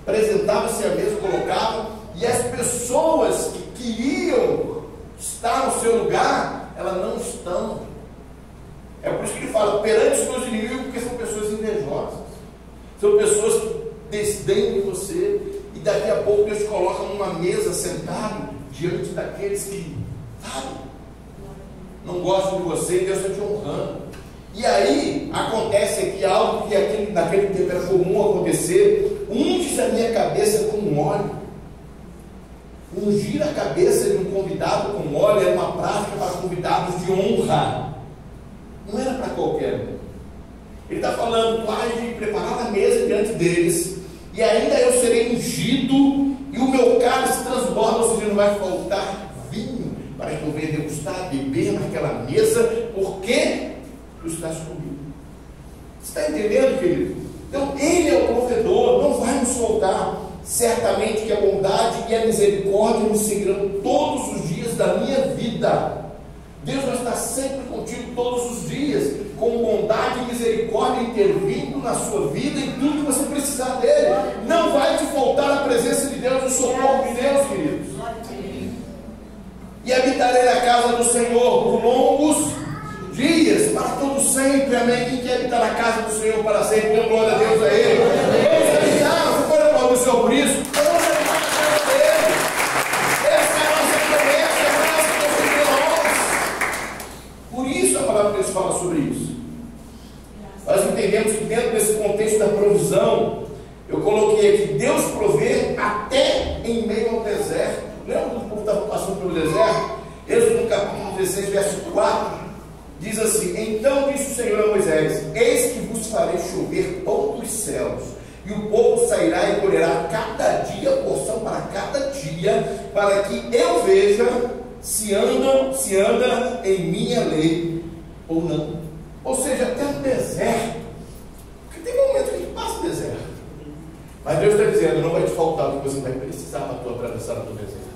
Apresentava-se à mesa, colocava, e as pessoas que queriam estar no seu lugar, elas não estão. É por isso que ele fala, perante os meus inimigos, porque são pessoas invejosas. São pessoas que desdenham de você, e daqui a pouco Deus te coloca numa mesa sentado, diante daqueles que, sabe, não gostam de você, e Deus está te honrando. E aí, acontece aqui algo que naquele tempo era comum acontecer: unge a minha cabeça com óleo. Ungir a cabeça de um convidado com óleo era uma prática para convidados de honra. Não era para qualquer um. Ele está falando, tu hás de preparar a mesa diante deles, e ainda eu serei ungido, e o meu cálice transborda, ou seja, não vai faltar vinho para que eu venha degustar, beber naquela mesa, porque tu estás comigo. Você está entendendo, querido? Então, Ele é o provedor, não vai nos faltar. Certamente que a bondade e a misericórdia me seguirão todos os dias da minha vida. Deus vai estar sempre contigo todos os dias, com bondade e misericórdia intervindo na sua vida, em tudo que você precisar dele. Não vai te faltar a presença de Deus, o socorro de Deus, queridos. E habitarei na casa do Senhor por longos dias, para todo sempre, amém. Quem quer habitar na casa do Senhor para sempre, dê glória a Deus a Ele. Vamos habitar, você pode aplaudir o Senhor por isso? Vamos habitar na casa dele. Essa é a nossa promessa, a graça que Deus tem. Por isso a palavra de Deus fala sobre isso. Nós entendemos que dentro desse contexto da provisão, eu coloquei aqui, Deus provê até em meio ao deserto. Lembra que o povo estava passando pelo deserto? Êxodo no capítulo 16, verso 4, diz assim: então disse o Senhor a Moisés: eis que vos farei chover pão dos céus, e o povo sairá e colherá cada dia porção para cada dia, para que eu veja se anda em minha lei ou não. Ou seja, até no deserto, porque tem momentos que passa o deserto, mas Deus está dizendo, não vai te faltar o que você vai precisar para tu atravessar o teu deserto.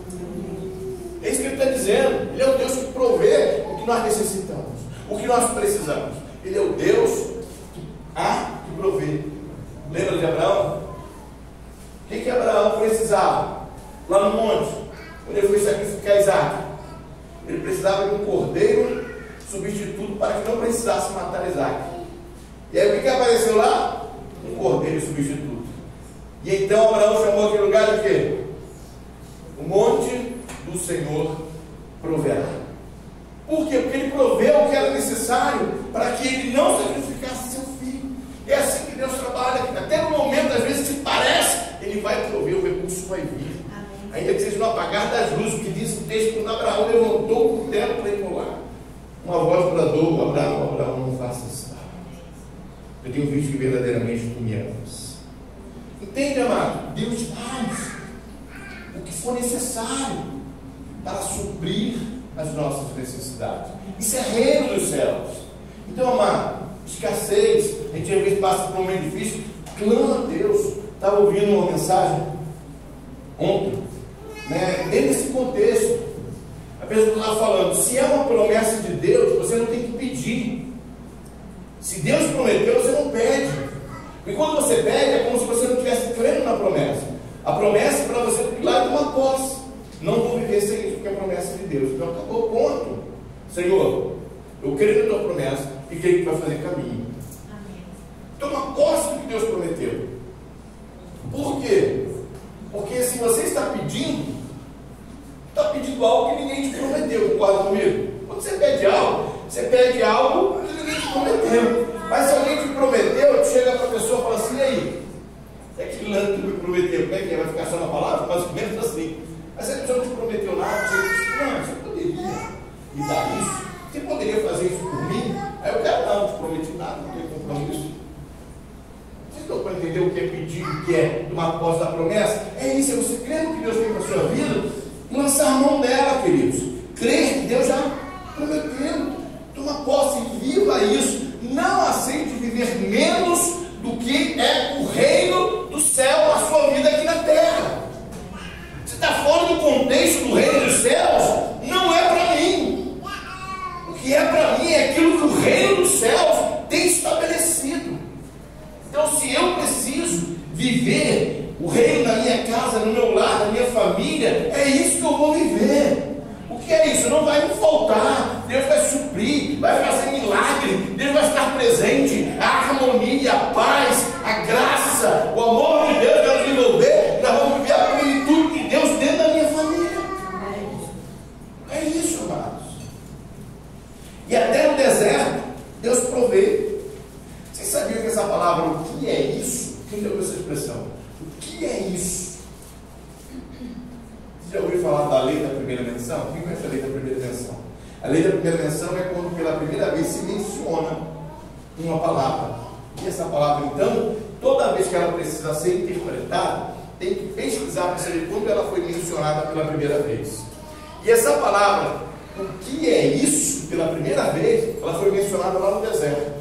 É isso que Ele está dizendo. Ele é o Deus que provê o que nós necessitamos, o que nós precisamos. Ele é o Deus que provê. Lembra de Abraão? O que Abraão precisava? Lá no monte, quando ele foi sacrificar Isaac, ele precisava de um cordeiro substituto para que não precisasse matar Isaac. E aí o que apareceu lá? Um cordeiro substituto. E então Abraão chamou aquele lugar de quê? O monte do Senhor proverá. Por quê? Porque Ele proveu o que era necessário para que ele não sacrificasse seu filho. É assim que Deus trabalha. Até no momento, às vezes, se parece, Ele vai prover, o recurso vai vir. Ainda que seja no apagar das luzes, que diz o texto, quando Abraão levantou o cutelo para imolar, uma voz bradou: Abraão, não faça isso. Eu tenho visto que verdadeiramente tu me amas. Entende, amado? Deus faz o que for necessário para suprir as nossas necessidades. Isso é reino dos céus. Então, amado, escassez, a gente às vezes passa por um momento difícil, clama a Deus. Estava ouvindo uma mensagem ontem, dentro desse contexto, a pessoa estava falando, se é uma promessa de Deus, você não tem que pedir. Se Deus prometeu, você não pede. E quando você pede, é como se você não estivesse crendo na promessa. A promessa é para você pilar de uma posse. Não vou viver sem isso, porque é a promessa de Deus. Então acabou o ponto. Senhor, eu creio na tua promessa e creio que tu vai fazer caminho. Toma posse do que Deus prometeu. Por quê? Porque se você está pedindo algo que ninguém te prometeu. Concorda comigo? Quando você pede algo que ninguém te prometeu. Mas se alguém te prometeu, tu chega para a pessoa e fala assim: e aí? É aquele lance que me prometeu, como é que é? Vai ficar só na palavra? Mais ou menos assim. Mas se a pessoa não te prometeu nada, você diz: não, você poderia me dar isso? Você poderia fazer isso por mim? Aí eu quero: não te prometi nada, não tenho compromisso. Vocês estão para entender o que é pedir, o que é tomar posse da promessa? É isso, é você crer no que Deus tem para a sua vida e lançar a mão dela, queridos. Crer que Deus já prometeu. Toma posse e viva isso. Não aceite viver menos o reino na minha casa, no meu lar, na minha família, é isso que eu vou viver. O que é isso? Não vai me faltar. Deus vai suprir, vai fazer milagre, Deus vai estar presente. A harmonia, a paz, a graça, o amor de Deus vai nos envolver. Nós vamos viver a plenitude de Deus dentro da minha família. É isso, amados. E até no deserto, Deus provê. Vocês sabiam que essa palavra, o que é isso? Quem deu essa expressão? O que é isso? Você já ouviu falar da lei da primeira menção? Quem conhece a lei da primeira menção? A lei da primeira menção é quando pela primeira vez se menciona uma palavra. E essa palavra, então, toda vez que ela precisa ser interpretada, tem que pesquisar para saber quando ela foi mencionada pela primeira vez. E essa palavra, o que é isso, pela primeira vez, ela foi mencionada lá no deserto.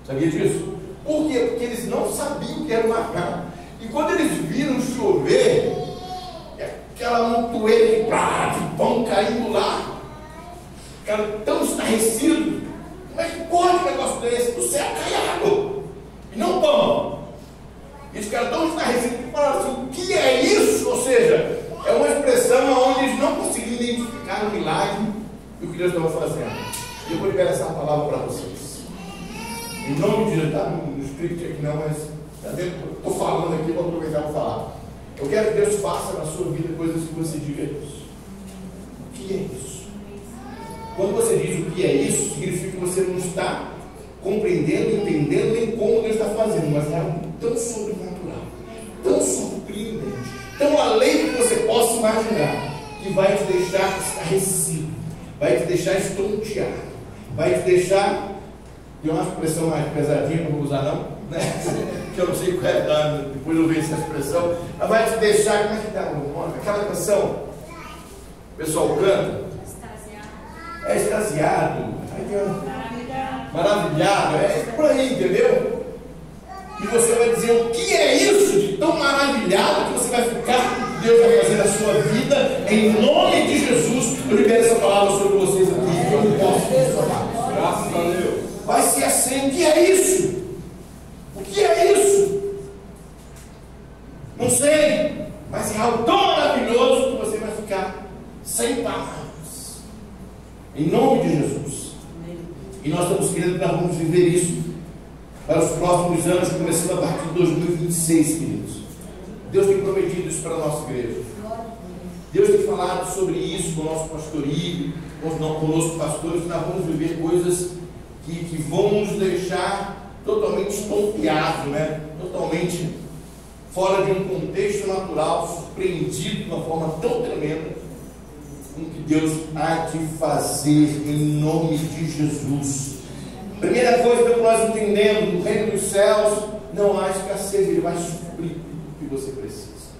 Sabia disso? Por quê? Porque eles não sabiam o que era uma maná. E quando eles viram chover, aquela montoeira de pão caindo lá, ficaram tão estarrecidos. Como é que pode um negócio desse? Do céu cai água e não pão. Eles ficaram tão estarrecidos que falaram assim: o que é isso? Ou seja, é uma expressão onde eles não conseguiam identificar o milagre e o que Deus estava fazendo. E eu vou liberar essa palavra para vocês. Em nome de Jesus, está no script aqui não, mas estou falando aqui, vou aproveitar para falar. Eu quero que Deus faça na sua vida coisas que você diga isso. O que é isso? Quando você diz o que é isso, significa que você não está compreendendo, entendendo nem como Deus está fazendo, mas é algo tão sobrenatural, tão surpreendente, tão além do que você possa imaginar, que vai te deixar estarrecido, vai te deixar estonteado, vai te deixar. Tem uma expressão mais pesadinha, não vou usar não, né? Que eu não sei qual é, depois eu vejo essa expressão. Ela vai te deixar, como é que dá o nome? Aquela canção, o pessoal canta. Extasiado. É extasiado. Maravilhado. É por aí, entendeu? E você vai dizer o que é isso de tão maravilhado que você vai ficar, que Deus vai fazer na sua vida, em nome de Jesus. Eu libero essa palavra sobre vocês aqui. Eu não posso falar. Graças a Deus. Vai ser assim. O que é isso? O que é isso? Não sei, mas é algo tão maravilhoso que você vai ficar sem palavras. Em nome de Jesus. E nós estamos querendo que nós vamos viver isso para os próximos anos, começando a partir de 2026, queridos. Deus tem prometido isso para a nossa igreja. Deus tem falado sobre isso com o nosso pastorio, conosco pastores, que nós vamos viver coisas que vão nos deixar totalmente estonteados, né? Totalmente fora de um contexto natural, surpreendido de uma forma tão tremenda com o que Deus há de fazer em nome de Jesus. Primeira coisa que nós entendemos: no reino dos céus não há escassez, Ele vai suprir tudo o que você precisa.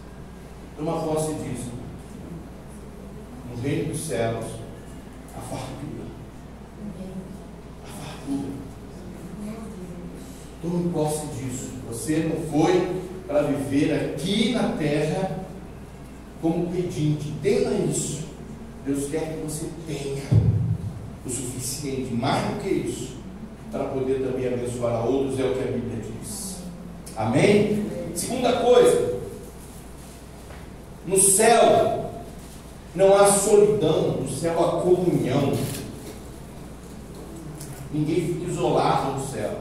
Toma posse disso. No reino dos céus, a fartura. Tome posse disso. Você não foi para viver aqui na terra como pedinte. Tenha isso. Deus quer que você tenha o suficiente, mais do que isso, para poder também abençoar a outros. É o que a Bíblia diz. Amém? Segunda coisa: no céu não há solidão, no céu há comunhão. Ninguém fica isolado no céu.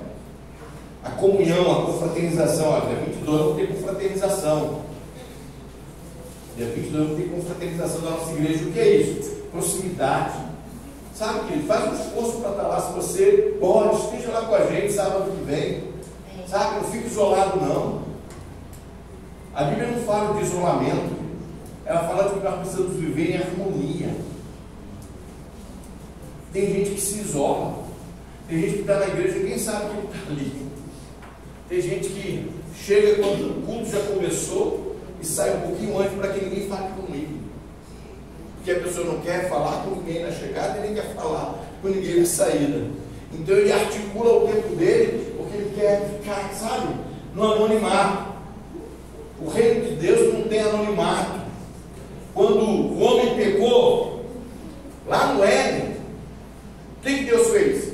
A comunhão, a confraternização. Olha, dia 22 não tem confraternização. Dia 22 não tem confraternização da nossa igreja. O que é isso? Proximidade. Sabe, querido? Faz um esforço para estar lá. Se você pode, esteja lá com a gente sábado que vem. Sabe, não fique isolado não. A Bíblia não fala de isolamento. Ela fala de que nós precisamos viver em harmonia. Tem gente que se isola. Tem gente que está na igreja e ninguém sabe que ele está ali. Tem gente que chega quando o culto já começou e sai um pouquinho antes para que ninguém fale comigo. Porque a pessoa não quer falar com ninguém na chegada e nem quer falar com ninguém na saída. Então ele articula o tempo dele porque ele quer ficar, sabe, no anonimato. O reino de Deus não tem anonimato. Quando o homem pecou lá no Éden, o que Deus fez?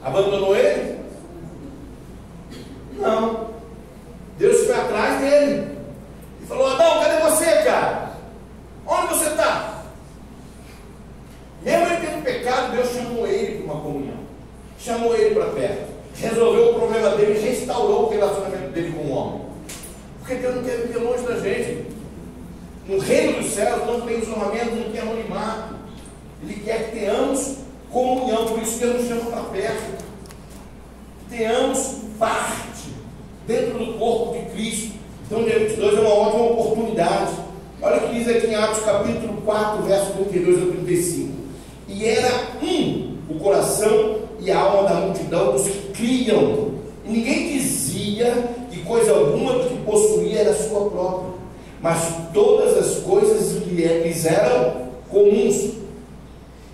Abandonou ele? Não. Deus dele. E falou: Adão, cadê você, cara? Onde você está? Mesmo ele tendo pecado, Deus chamou ele para uma comunhão. Chamou ele para perto. Resolveu o problema dele e restaurou o relacionamento dele com o homem. Porque Deus não quer viver longe da gente. No reino dos céus não tem isolamento, não tem anonimato. Ele quer que tenhamos comunhão, por isso que Deus nos chama para perto. Que tenhamos parte dentro do corpo de Cristo. Então, dia 22 é uma ótima oportunidade. Olha o que diz aqui em Atos capítulo 4, verso 32 a 35. E era o coração e a alma da multidão dos que criam. E ninguém dizia que coisa alguma do que possuía era sua própria, mas todas as coisas lhes eram comuns.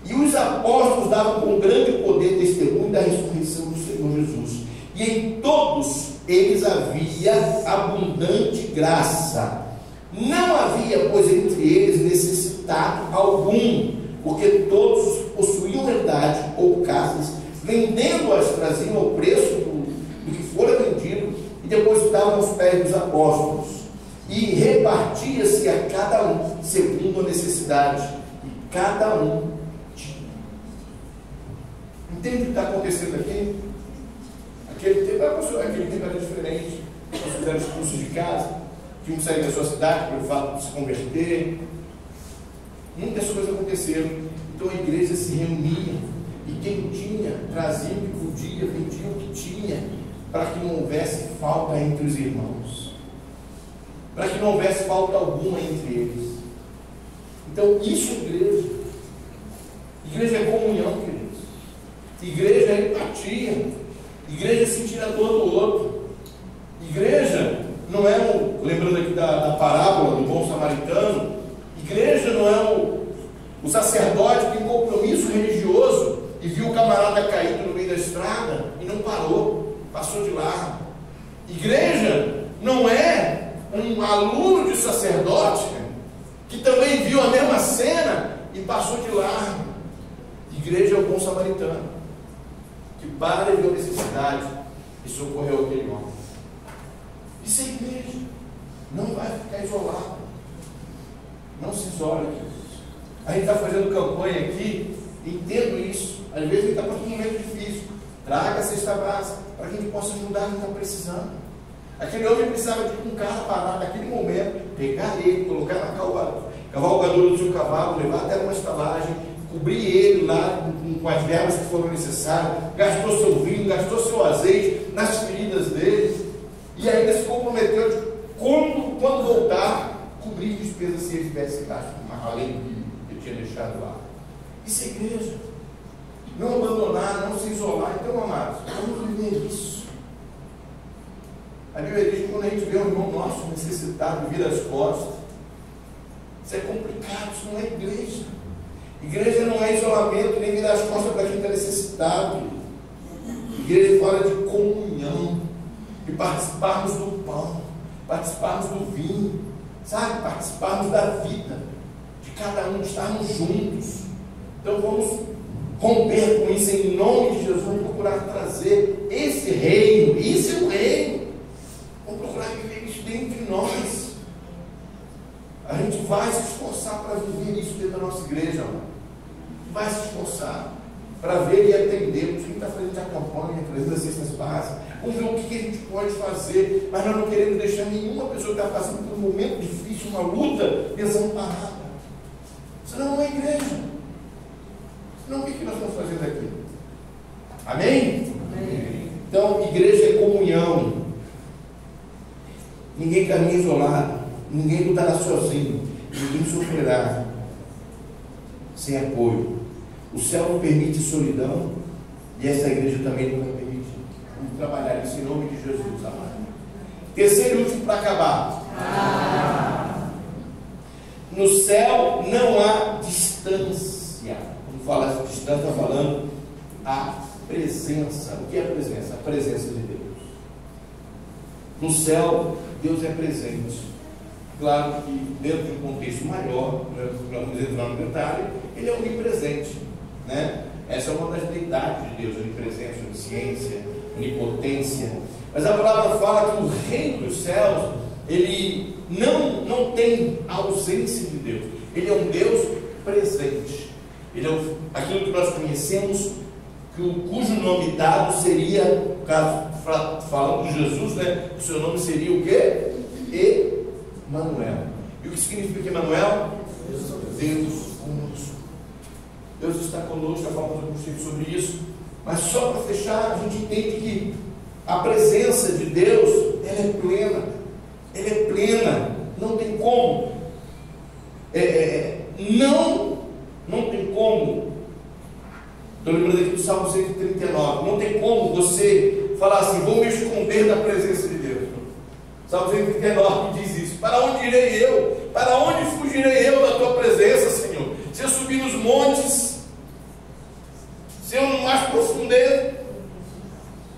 E os apóstolos davam com grande poder testemunho da ressurreição do Senhor Jesus. E em todos eles havia abundante graça. Não havia, pois, entre eles necessitado algum, porque todos possuíam herdade ou casas, vendendo-as traziam ao preço do que fora vendido e depositavam aos pés dos apóstolos. E repartia-se a cada um segundo a necessidade. E cada um tinha. Entende o que está acontecendo aqui? Aquele tempo era diferente. Nós fizemos cursos de casa, tínhamos que sair da sua cidade pelo fato de se converter. Muitas coisas aconteceram. Então a igreja se reunia. E quem tinha, trazia o que podia, vendia o que tinha, para que não houvesse falta entre os irmãos. Para que não houvesse falta alguma entre eles. Então isso é igreja. Igreja é comunhão, queridos. Igreja é empatia. Igreja é sentir a dor do outro. Igreja não é lembrando aqui da parábola do bom samaritano, igreja não é o sacerdote que tem compromisso religioso e viu o camarada caído no meio da estrada e não parou, passou de largo. Igreja não é um aluno de sacerdote que também viu a mesma cena e passou de largo. Igreja é o bom samaritano que para e viu a necessidade e socorreu aquele homem. Isso é igreja. Não vai ficar isolado. Não se isole, queridos. A gente está fazendo campanha aqui, entendo isso. Às vezes a gente está passando um momento difícil. Traga a cesta básica para que a gente possa ajudar quem está precisando. Aquele homem precisava de um carro parado naquele momento, pegar ele, colocar na cavalgadora do seu cavalo, levar até uma estalagem, cobrir ele lá com as verbas que foram necessárias, gastou seu vinho, gastou seu azeite nas feridas dele, e ainda se comprometeu de quando voltar, cobrir despesas se ele tivesse gasto, além do que ele tinha deixado lá. Isso é igreja. Não abandonar, não se isolar. Então, amados, vamos viver isso. A Bíblia diz que quando a gente vê um irmão nosso necessitado, vira as costas. Isso é complicado, isso não é igreja. Igreja não é isolamento, nem virar as costas para quem está necessitado. Igreja fala de comunhão, de participarmos do pão, participarmos do vinho, sabe? Participarmos da vida de cada um, de estarmos juntos. Então vamos romper com isso em nome de Jesus. Vamos procurar trazer esse reino. Isso é o reino. Vamos procurar viver isso dentro de nós. A gente vai se esforçar para viver isso dentro da nossa igreja. Vai se esforçar para ver e atender. Por isso que está fazendo a campanha, trazendo as cestas básicas. Vamos ver o que a gente pode fazer. Mas nós não queremos deixar nenhuma pessoa que está passando por um momento difícil, uma luta, desamparada. Senão não é igreja. Senão o que nós estamos fazendo aqui? Amém? Amém. Então, igreja é comunhão. Ninguém caminha isolado. Ninguém lutará sozinho. Ninguém sofrerá sem apoio. O céu não permite solidão. E essa igreja também não vai permitir. Vamos trabalhar isso em nome de Jesus, amado. Terceiro e último para acabar. No céu não há distância. Quando fala de distância, está falando a presença. O que é a presença? A presença de Deus. No céu, Deus é presente. Claro que dentro de um contexto maior, vamos entrar no detalhe, Ele é onipresente, né? Essa é uma das deidades de Deus, onipresença, onisciência, onipotência. Mas a palavra fala que o reino dos céus ele não tem ausência de Deus. Ele é um Deus presente. Ele é aquilo que nós conhecemos, cujo nome dado seria, falando de Jesus, né? O seu nome seria o quê? Emanuel. E o que significa Emanuel? Deus conosco. Deus está conosco, já falamos alguns tempos sobre isso. Mas só para fechar, a gente entende que a presença de Deus, ela é plena. Ela é plena. Não tem como. Não tem como. Estou lembrando aqui do Salmo 139. Não tem como você falar assim: vou me esconder da presença de Deus. Salmo 139 diz isso: para onde irei eu? Para onde fugirei eu da tua presença, Senhor? Se eu subir nos montes, se eu no mais profundo,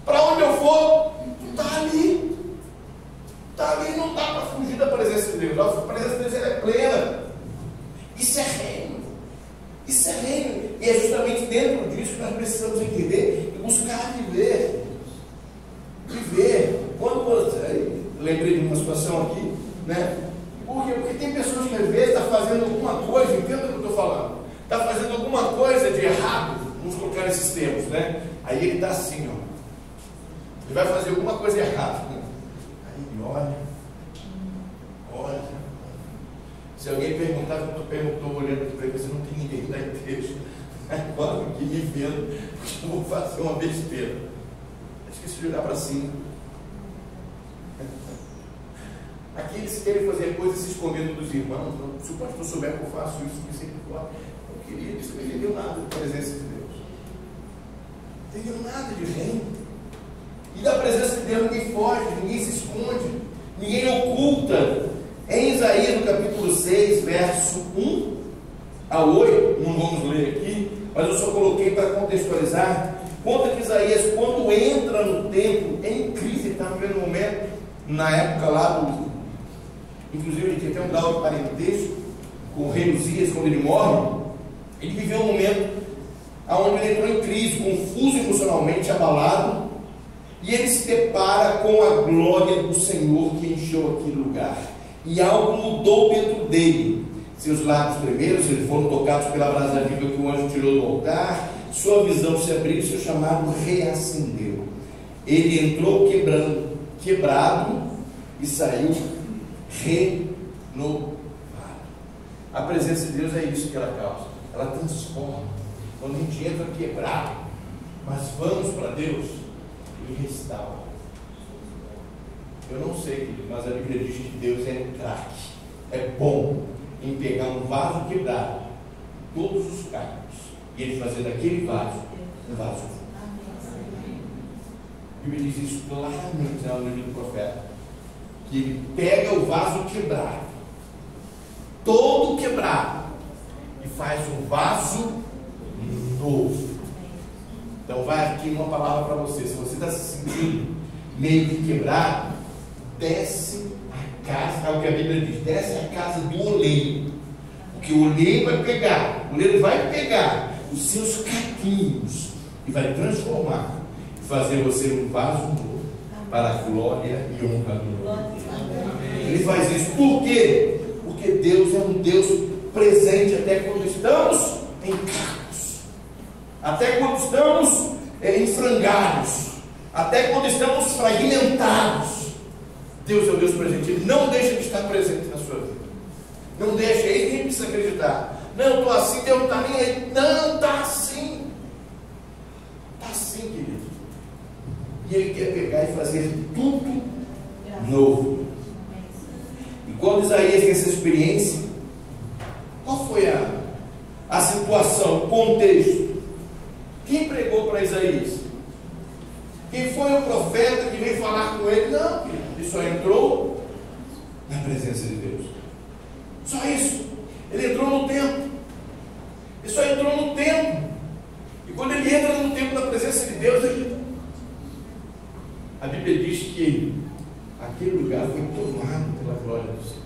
para onde eu for, está ali. Está ali, não dá para fugir da presença de Deus. A presença de Deus é plena. Isso é reino. Isso é reino. E é justamente dentro disso que nós precisamos entender e buscar viver. Viver. Quando você, lembrei de uma situação aqui, né? Porque tem pessoas que às vezes estão fazendo alguma coisa, entenda o que eu estou falando, está fazendo alguma coisa de errado, vamos colocar nesses termos, né? Aí ele está assim, ó. Ele vai fazer alguma coisa errada. Aí ele olha. Se alguém perguntar, como tu perguntou, olhando para ele, você não tem ninguém na igreja. Agora aqui me vendo, eu vou fazer uma besteira. Esqueci de olhar para cima. Aqueles que querem fazer coisas se escondendo dos irmãos, se o pastor souber que eu faço isso, que sempre falo, eu queria, isso não entendeu nada da presença de Deus. Não entendeu nada de reino. E da presença de Deus ninguém foge, ninguém se esconde, ninguém oculta. Em Isaías, no capítulo 6, verso 1 a 8, não vamos ler aqui, mas eu só coloquei para contextualizar. Conta que Isaías, quando entra no templo, em crise, ele está vivendo um momento, na época lá inclusive ele tinha até um grau de parentesco com o rei Uzias, quando ele morre. Ele viveu um momento onde ele entrou em crise, confuso emocionalmente, abalado, e ele se depara com a glória do Senhor que encheu aquele lugar. E algo mudou dentro dele. Seus lábios tremeram, eles foram tocados pela brasa viva que o anjo tirou do altar. Sua visão se abriu e seu chamado reacendeu. Ele entrou quebrado e saiu renovado. A presença de Deus é isso que ela causa. Ela transforma. Quando a gente entra quebrado, mas vamos para Deus, Ele restaura. Eu não sei, mas a Bíblia diz que Deus é craque, é bom em pegar um vaso quebrado, todos os cacos, e Ele fazer daquele vaso um vaso. A Bíblia diz isso claramente no livro do profeta, que Ele pega o vaso quebrado, todo quebrado, e faz um vaso novo. Então vai aqui uma palavra para você. Se você está se sentindo meio que quebrado, desce a casa, é o que a Bíblia diz, desce a casa do oleiro, porque o oleiro vai pegar os seus caquinhos e vai transformar e fazer você um vaso novo para a glória e honra do nome. Ele faz isso por quê? Porque Deus é um Deus presente até quando estamos em cacos, até quando estamos em frangalhos, até quando estamos fragmentados. Deus é o Deus presente. Ele não deixa de estar presente na sua vida. Não deixa. Ele nem precisa acreditar. Não, eu estou assim, Deus não está nem aí. Não, está assim. Está assim, querido. E Ele quer pegar e fazer tudo novo. E quando Isaías tem essa experiência, qual foi a situação, o contexto? Quem pregou para Isaías? Quem foi o profeta que veio falar com ele? Não, ele só entrou na presença de Deus. Só isso. Ele entrou no templo. Ele só entrou no templo. E quando ele entra no templo da presença de Deus, a Bíblia diz que aquele lugar foi tomado pela glória do Senhor.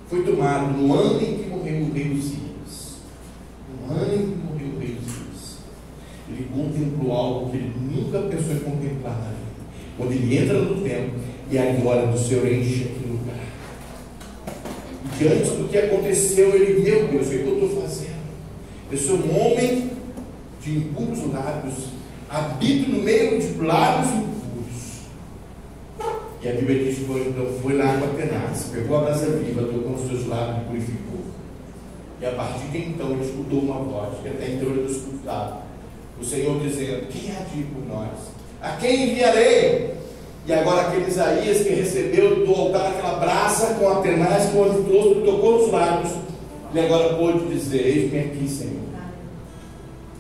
Foi tomado no ano em que morreu o rei Uzias. No ano em que morreu o rei Uzias. Ele contemplou algo que ele nunca pensou em contemplar na vida. Quando ele entra no templo, e a glória do Senhor enche aquele lugar. E diante do que aconteceu, ele, meu Deus, o que eu estou fazendo? Eu sou um homem de impuros lábios, habito no meio de lábios impuros. E a Bíblia diz que então foi lá com a tenaz, pegou a brasa viva, tocou nos seus lábios e purificou. E a partir de então ele escutou uma voz, que até então ele não escutava. O Senhor dizendo: quem há de ir por nós? A quem enviarei? E agora aquele Isaías que recebeu do altar aquela brasa com a tenaz, com o trouxe, tocou nos lábios, e agora pôde dizer: eis-me aqui, Senhor,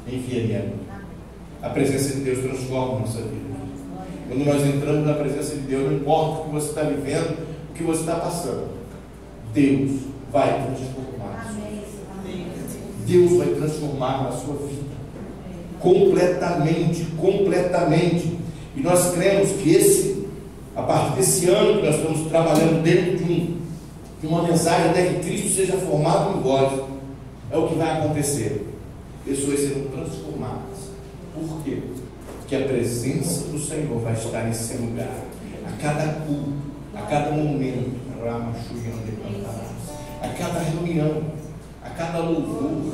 envia-me a mim. A presença de Deus transforma a nossa vida. Quando nós entramos na presença de Deus, não importa o que você está vivendo, o que você está passando, Deus vai transformar a sua vida. Deus vai transformar a sua vida completamente, completamente. E nós cremos que a partir desse ano que nós estamos trabalhando dentro de uma mensagem até que Cristo seja formado em vós, é o que vai acontecer. Pessoas serão transformadas. Por quê? Porque a presença do Senhor vai estar nesse lugar, a cada culto, a cada momento, a cada reunião, a cada louvor,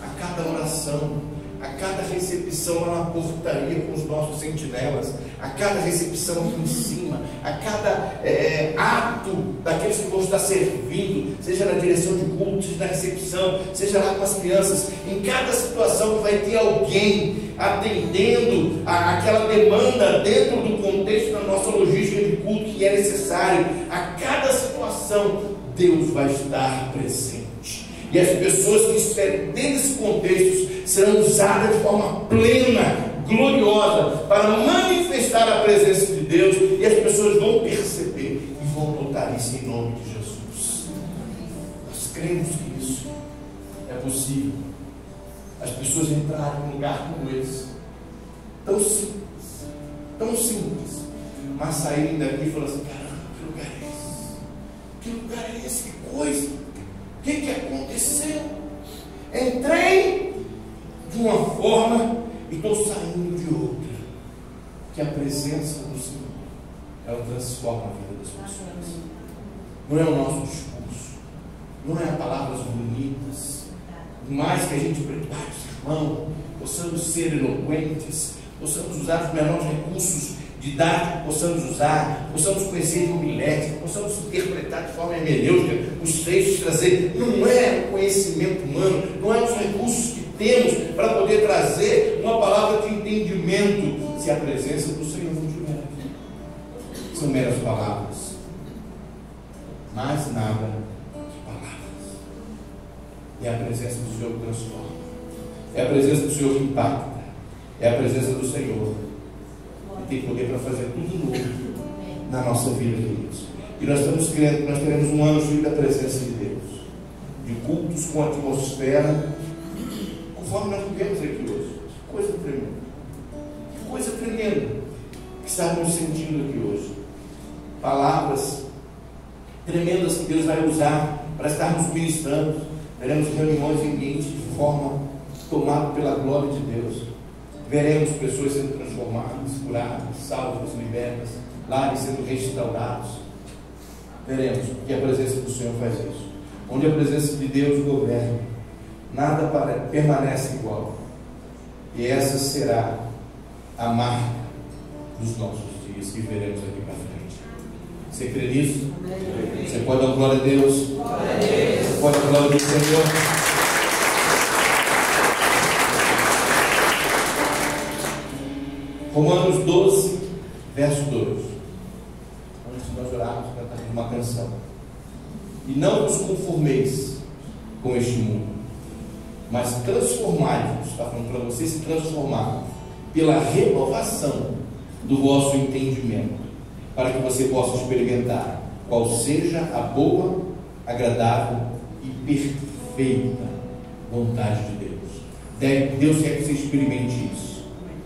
a cada oração, a cada recepção lá na portaria com os nossos sentinelas, a cada recepção aqui em cima, a cada ato daqueles que vão estar servindo, seja na direção de culto, seja na recepção, seja lá com as crianças, em cada situação que vai ter alguém atendendo aquela demanda dentro do contexto da nossa logística de culto que é necessário. A cada situação Deus vai estar presente. E as pessoas que estiverem dentro desse contexto serão usadas de forma plena, gloriosa, para manifestar a presença de Deus, e as pessoas vão perceber e vão notar isso em nome de Jesus. Nós cremos que isso é possível. As pessoas entrarem num lugar como esse, tão simples, mas saírem daqui e falarem assim: caramba, que lugar é esse? Que lugar é esse? Que coisa? O que aconteceu? Entrei de uma forma e estou saindo de outra. Que a presença do Senhor, ela transforma a vida das pessoas. Não é o nosso discurso, não é palavras bonitas, mais que a gente prepare os irmãos, possamos ser eloquentes, possamos usar os menores recursos didáticos, possamos conhecer de homilética, possamos interpretar de forma hermenêutica os textos, trazer. Não é o conhecimento humano, não é os recursos que temos para poder trazer uma palavra de entendimento, se a presença do Senhor não estiver aqui. São meras palavras, mais nada que palavras. É a presença do Senhor que transforma, é a presença do Senhor que impacta, é a presença do Senhor que tem poder para fazer tudo novo na nossa vida, queridos. E nós estamos crendo que nós teremos um ano cheio da presença de Deus, de cultos com atmosfera, conforme nós vivemos aqui hoje. Que coisa tremenda, que coisa tremenda que estamos sentindo aqui hoje. Palavras tremendas que Deus vai usar para estarmos ministrando. Teremos reuniões em ambiente de forma tomada pela glória de Deus. Veremos pessoas sendo transformadas, curadas, salvas, libertas, lares sendo restaurados. Veremos que a presença do Senhor faz isso. Onde a presença de Deus governa, nada permanece igual. E essa será a marca dos nossos dias que veremos aqui para frente. Você crê nisso? Você pode dar glória a Deus? Você pode dar glória ao Senhor? Romanos 12, verso 2. Antes de nós orarmos, cantarmos uma canção. E não vos conformeis com este mundo, mas transformai-vos, está falando para vocês se transformar, pela renovação do vosso entendimento, para que você possa experimentar qual seja a boa, agradável e perfeita vontade de Deus. Deus quer que você experimente isso.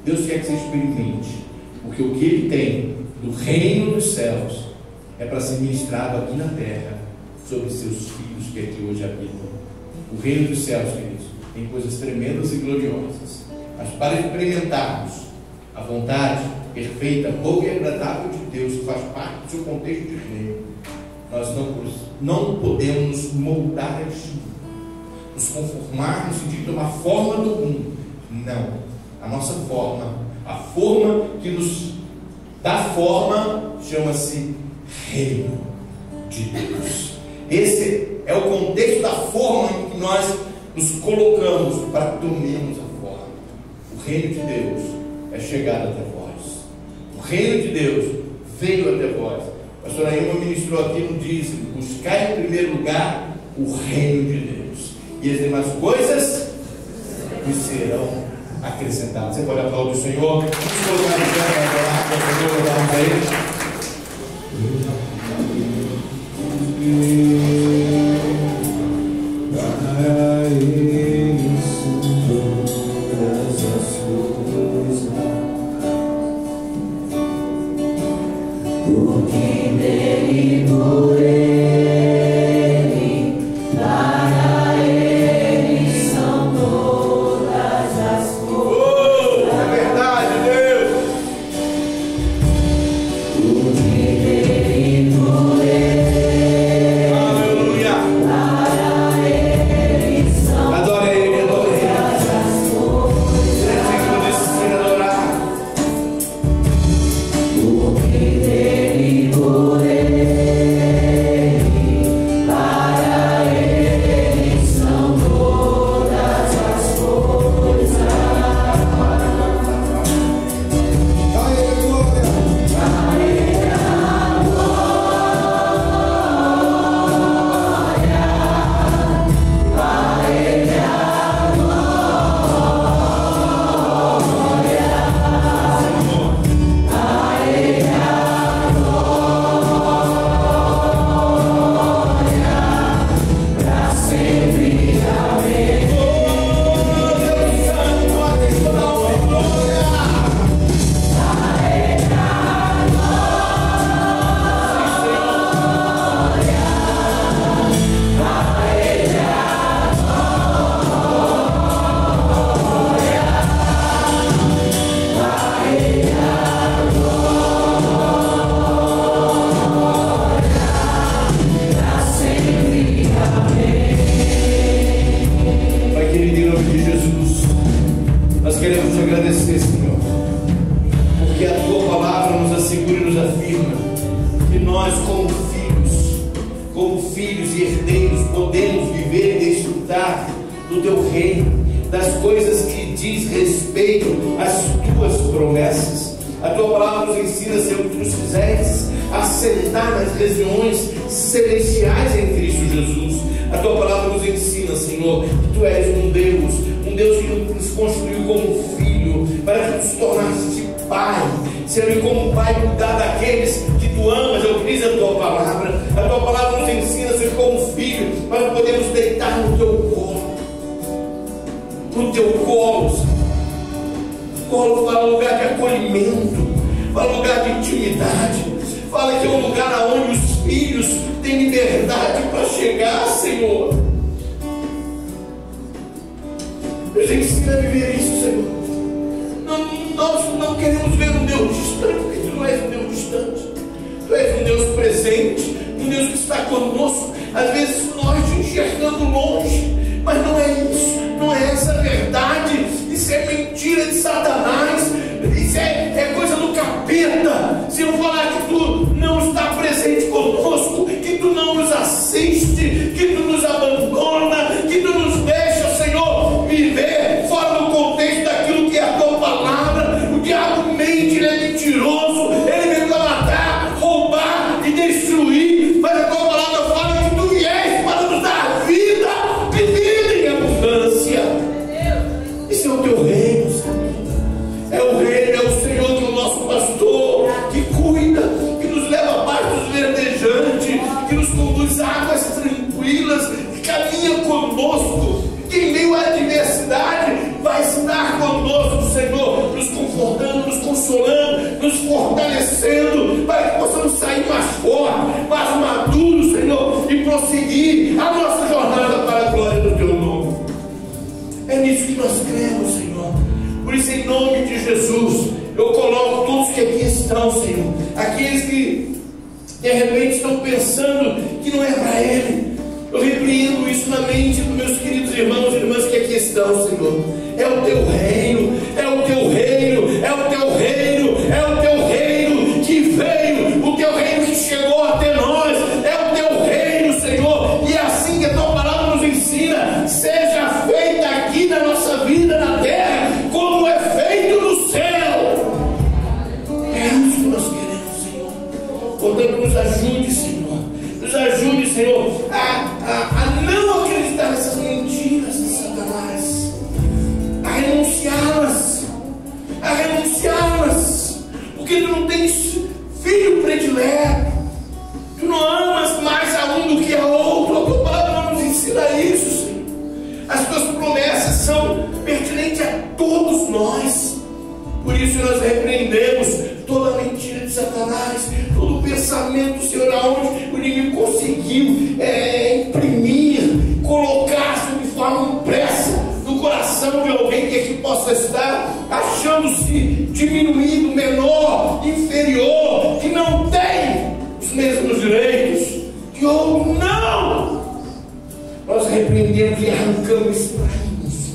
Deus quer que você experimente, porque o que Ele tem do reino dos céus é para ser ministrado aqui na terra sobre seus filhos que aqui hoje habitam. O reino dos céus, queridos, tem coisas tremendas e gloriosas, mas para experimentarmos a vontade perfeita, boa e agradável de Deus, que faz parte do seu contexto de reino, nós não podemos nos moldar a isso, nos conformar no sentido de uma forma do mundo. Não. A nossa forma, a forma que nos dá forma, chama-se reino de Deus. Esse é o contexto da forma em que nós nos colocamos para que tomemos a forma. O reino de Deus é chegado até vós. O reino de Deus veio até vós. A pastora Ilma ministrou aqui no dízimo: buscar em primeiro lugar o reino de Deus, e as demais coisas lhe serão acrescentadas. Você pode aplaudir o Senhor? Vamos colocar em pé para adorar o Senhor, adorarmos a Ele. Para Ele são todas as coisas, porque dele, por Ele, para Ele são todas as coisas. É verdade, Deus. Porque dele, por Ele, Aleluia. para Ele são Adore Ele, adore Ele. todas as coisas. Digno de ser adorado. Porque dele, por Ele, para Ele são todas as coisas. A Ele glória. Pai querido, em nome de Jesus, nós queremos te agradecer, Senhor, porque a tua palavra nos assegura e nos afirma que nós, como filhos e herdeiros, podemos viver e desfrutar do teu reino, das coisas que diz respeito às tuas promessas. A tua palavra nos ensina, Senhor, que tu nos fizeste assentar nas regiões celestiais em Cristo Jesus. A tua palavra nos ensina, Senhor, que tu és um Deus que nos construiu como filho, para que nos tornaste pai, Senhor, e como pai cuidar daqueles que tu amas. Eu fiz a tua palavra. A tua palavra nos ensina, Senhor, como filho, para podermos deitar no teu colo. No teu colo, Senhor. Colo fala lugar de acolhimento, fala lugar de intimidade, fala que é um lugar onde os filhos têm liberdade para chegar, Senhor. Nos ensina a viver isso, Senhor. Nós não queremos ver um Deus distante, porque tu não és um Deus distante. Tu és um Deus presente, um Deus que está conosco. Às vezes nós te enxergando longe, mas não é isso, não é essa a verdade. Isso é mentira de Satanás, isso é coisa do capeta. Se eu falar que tu não está presente conosco, que tu não nos assiste, que tu nos abandona, que tu nos deixa, Senhor, viver fora do contexto daquilo que é a tua palavra. O diabo mente, ele é mentiroso, ele vem para matar, roubar e destruir, mas a tua palavra fala que tu vieste para nos dar vida e vida em abundância. Esse é o teu reino, Senhor. É o reino, é o Senhor que é o nosso pastor, que cuida, que nos leva a pastos verdejantes, que nos conduz a águas tranquilas, que caminha conosco, que em meio à adversidade vai estar conosco, Senhor, nos confortando, nos consolando, nos fortalecendo, para que possamos sair mais fortes, mais maduros, Senhor, e prosseguir a nossa jornada para a glória do teu nome. É nisso que nós cremos, Senhor. Por isso, em nome de Jesus, eu estão, Senhor. Aqueles que de repente estão pensando que não é para Ele. Eu repreendo isso na mente dos meus queridos irmãos e irmãs que aqui estão, Senhor. É o Teu reino, é o Teu reino, é o Teu reino, é o Teu reino que veio, o Teu reino que chegou até nós, é o Teu reino, Senhor. E é assim que a Tua palavra nos ensina: seja feita aqui na nossa vida, na terra, como é feito no céu. É isso que nós queremos, Senhor. Portanto, nos ajude, Senhor. Nos ajude, Senhor, a não acreditar nessas mentiras de Satanás, a renunciá-las, porque Tu não tens filho predileto, Tu não amas mais a um do que a outro. A Tua palavra nos ensina isso, Senhor. As Tuas promessas são pertinentes a todos nós. Por isso nós repreendemos toda a mentira de Satanás, todo o pensamento, Senhor, aonde o inimigo conseguiu imprimir, colocar de forma impressa no coração de alguém que aqui possa estar achando-se diminuído, menor, inferior, que não tem os mesmos direitos que outro. Não! Nós repreendemos e arrancamos isso para nós,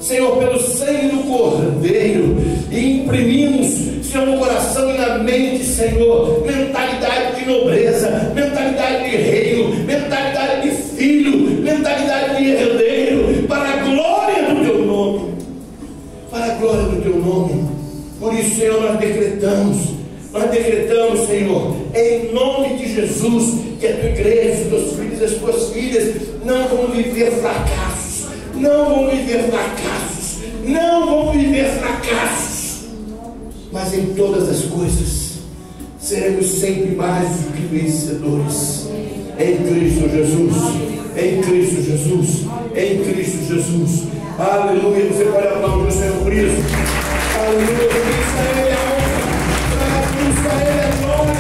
Senhor, pelo sangue do Cordeiro, e imprimimos, Senhor, no coração e na mente, Senhor, mentalidade de nobreza, mentalidade de reino, mentalidade de filho, mentalidade de herdeiro, para a glória do Teu nome, para a glória do Teu nome. Por isso, Senhor, nós decretamos, Senhor, em nome de Jesus, que a Tua igreja, os Teus filhos, as Tuas filhas não vão viver fracassos, não vão viver fracassos, mas em todas as coisas seremos sempre mais do que vencedores, em Cristo Jesus, em Cristo Jesus, em Cristo Jesus. Aleluia. Você pode aplaudir o Senhor por isso. Aleluia. Cristo a Ele a honra, Cristo a Ele a glória.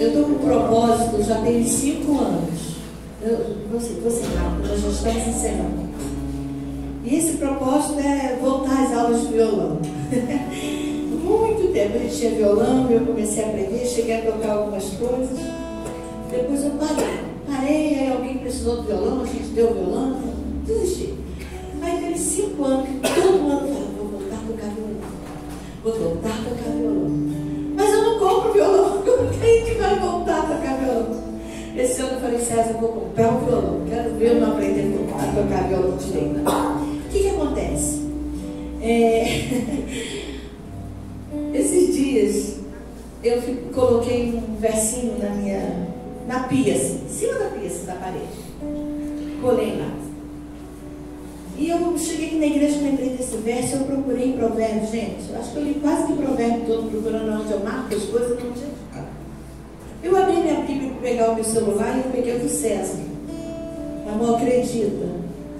Eu estou com um propósito, já tem 5 anos. Vou ser rápido, nós já estamos encerrando. E esse propósito é voltar às aulas de violão. Muito tempo a gente tinha violão, eu comecei a aprender, cheguei a tocar algumas coisas. Depois eu parei, aí alguém precisou do violão, a gente deu o violão, desisti. Aí teve 5 anos que todo ano falava: vou voltar a tocar violão, vou voltar a tocar violão. Mas eu não compro violão, quem que vai voltar a tocar violão? Esse ano eu falei: César, eu vou comprar um violão, quero ver eu não aprender a tocar violão direito. O que acontece? Esses dias eu coloquei um versinho na pia, assim, em cima da pia, assim, da parede. Colei lá. E eu cheguei aqui na igreja, lembrei desse verso, eu procurei em Provérbios, gente. Acho que eu li quase que Provérbio todo, procurando onde eu marco as coisas, não tinha ficado. Eu abri minha Bíblia para pegar o meu celular e eu peguei o do César. Amor, acredita?